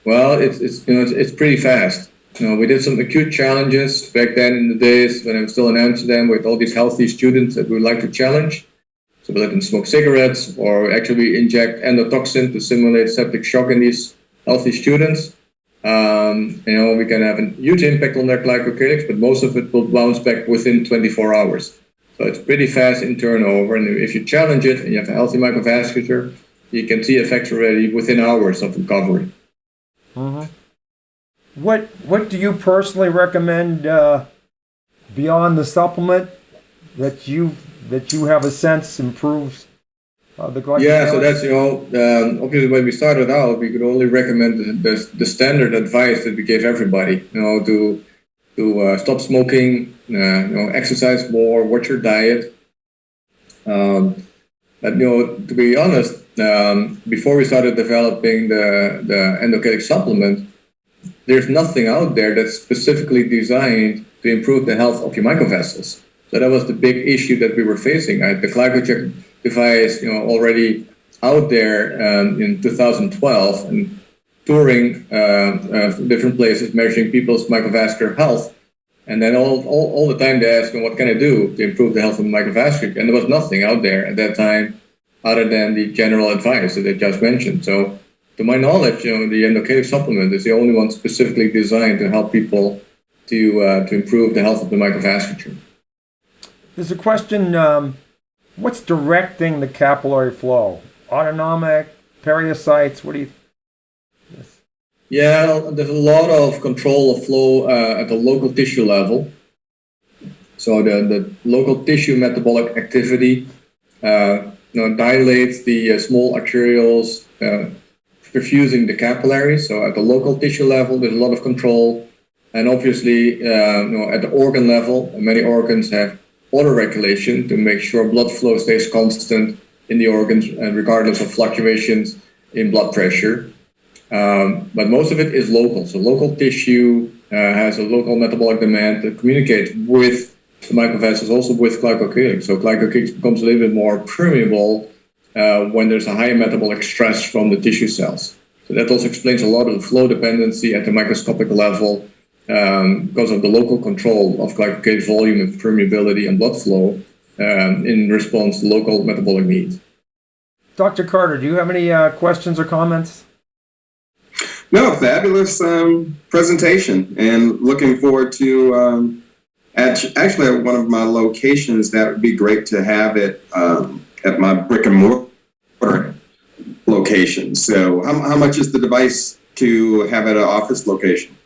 [SPEAKER 2] Well, it's pretty fast. We did some acute challenges back then in the days when I was still in Amsterdam with all these healthy students that we would like to challenge. So we let them smoke cigarettes or actually inject endotoxin to simulate septic shock in these healthy students. We can have a huge impact on their glycocalyx, but most of it will bounce back within 24 hours. So it's pretty fast in turnover. And if you challenge it and you have a healthy microvasculature, you can see effects already within hours of recovery.
[SPEAKER 1] Mm-hmm. What do you personally recommend beyond the supplement that you have a sense improves the glycogen?
[SPEAKER 2] Yeah, so that's obviously when we started out, we could only recommend the standard advice that we gave everybody. To stop smoking, exercise more, watch your diet. But to be honest, before we started developing the Endothelium supplement, there's nothing out there that's specifically designed to improve the health of your microvessels. So that was the big issue that we were facing. The GlycoCheck device, already out there in 2012 and touring different places, measuring people's microvascular health. And then all the time they asked me, what can I do to improve the health of the microvascular? And there was nothing out there at that time other than the general advice that I just mentioned. So to my knowledge, the Endothelium supplement is the only one specifically designed to help people to improve the health of the microvasculature.
[SPEAKER 1] There's a question, what's directing the capillary flow? Autonomic, Periocytes, what do you... Yes.
[SPEAKER 2] Yeah, there's a lot of control of flow at the local tissue level. So the local tissue metabolic activity dilates the small arterioles, perfusing the capillaries. So at the local tissue level, there's a lot of control. And obviously, at the organ level, many organs have autoregulation to make sure blood flow stays constant in the organs, regardless of fluctuations in blood pressure. But most of it is local. So local tissue has a local metabolic demand that communicates with the microvessels, also with glycocalyx. So glycocalyx becomes a little bit more permeable when there's a higher metabolic stress from the tissue cells. So that also explains a lot of the flow dependency at the microscopic level because of the local control of glycocalyx volume and permeability and blood flow in response to local metabolic needs.
[SPEAKER 1] Dr. Carter, do you have any questions or comments?
[SPEAKER 4] No, fabulous presentation, and looking forward to actually at one of my locations. That would be great to have it at my brick and mortar location. So how much is the device to have at an office location?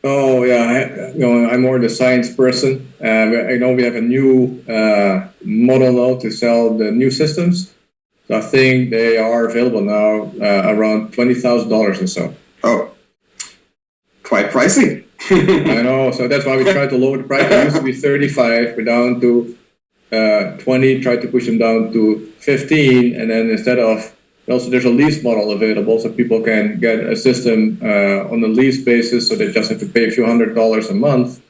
[SPEAKER 2] Oh yeah, I'm more the science person. I know we have a new model now to sell the new systems. So I think they are available now around $20,000 or so.
[SPEAKER 4] Oh, quite pricey.
[SPEAKER 2] I know, so that's why we try to lower the price. It used to be 35, we're down to 20. Try to push them down to 15, and then instead of also there's a lease model available, so people can get a system on a lease basis, so they just have to pay a few $100s a month.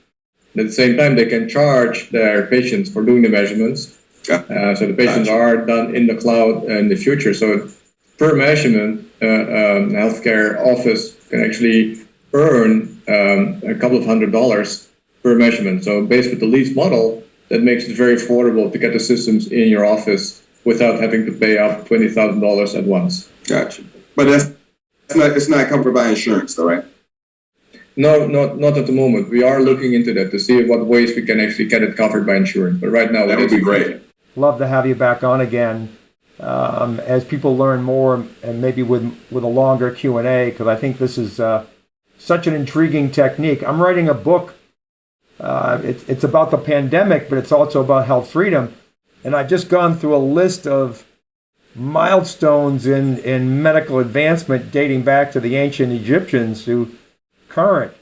[SPEAKER 2] And at the same time, they can charge their patients for doing the measurements. So the patients are done in the cloud in the future. So per measurement, healthcare office can actually earn a couple of $100s per measurement. So based with the lease model, that makes it very affordable to get the systems in your office without having to pay up $20,000 at once.
[SPEAKER 4] Gotcha. But it's not covered by insurance, though, right?
[SPEAKER 2] No, not at the moment. We are looking into that to see what ways we can actually get it covered by insurance. But right now,
[SPEAKER 4] that would be great.
[SPEAKER 1] Love to have you back on again as people learn more, and maybe with a longer Q&A, because I think this is such an intriguing technique. I'm writing a book. It's about the pandemic, but it's also about health freedom. And I've just gone through a list of milestones in medical advancement dating back to the ancient Egyptians to current.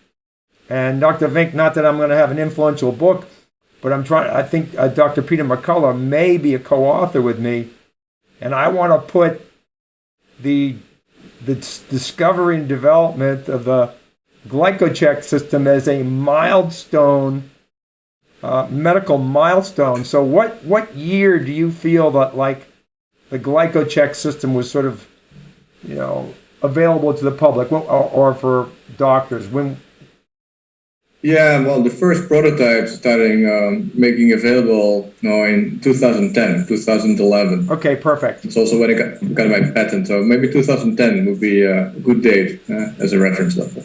[SPEAKER 1] And Dr. Vink, not that I'm going to have an influential book, but I think Dr. Peter McCullough may be a co-author with me. And I want to put the discovery and development of the GlycoCheck system as a milestone, medical milestone. So what year do you feel that like the GlycoCheck system was sort of, available to the public or for doctors? When?
[SPEAKER 2] Yeah, well, the first prototype starting making available in 2010, 2011.
[SPEAKER 1] Okay, perfect.
[SPEAKER 2] It's also when I got my patent, so maybe 2010 would be a good date as a reference level.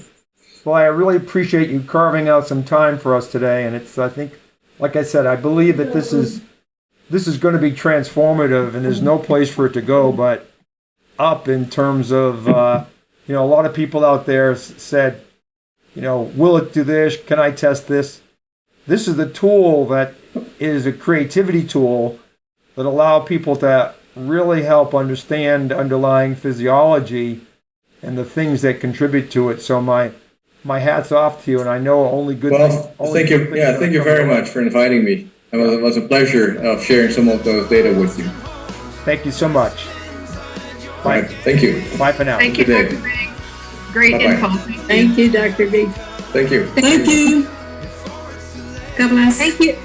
[SPEAKER 1] Well, I really appreciate you carving out some time for us today, and I think, like I said, I believe that this is going to be transformative, and there's no place for it to go but up in terms of, a lot of people out there said, will it do this? Can I test this? This is the tool that is a creativity tool that allow people to really help understand underlying physiology and the things that contribute to it. So my hat's off to you, and I know only good things.
[SPEAKER 2] Thank you. Yeah, thank you very much for inviting me. It was a pleasure of sharing some of those data with you.
[SPEAKER 1] Thank you so much. Bye.
[SPEAKER 2] Right, thank you.
[SPEAKER 1] Bye for now.
[SPEAKER 5] Thank you, Dr. Big. Great
[SPEAKER 2] Bye-bye.
[SPEAKER 5] info.
[SPEAKER 6] Thank you, Dr. B.
[SPEAKER 2] Thank you.
[SPEAKER 6] Thank you. God bless.
[SPEAKER 5] Thank you.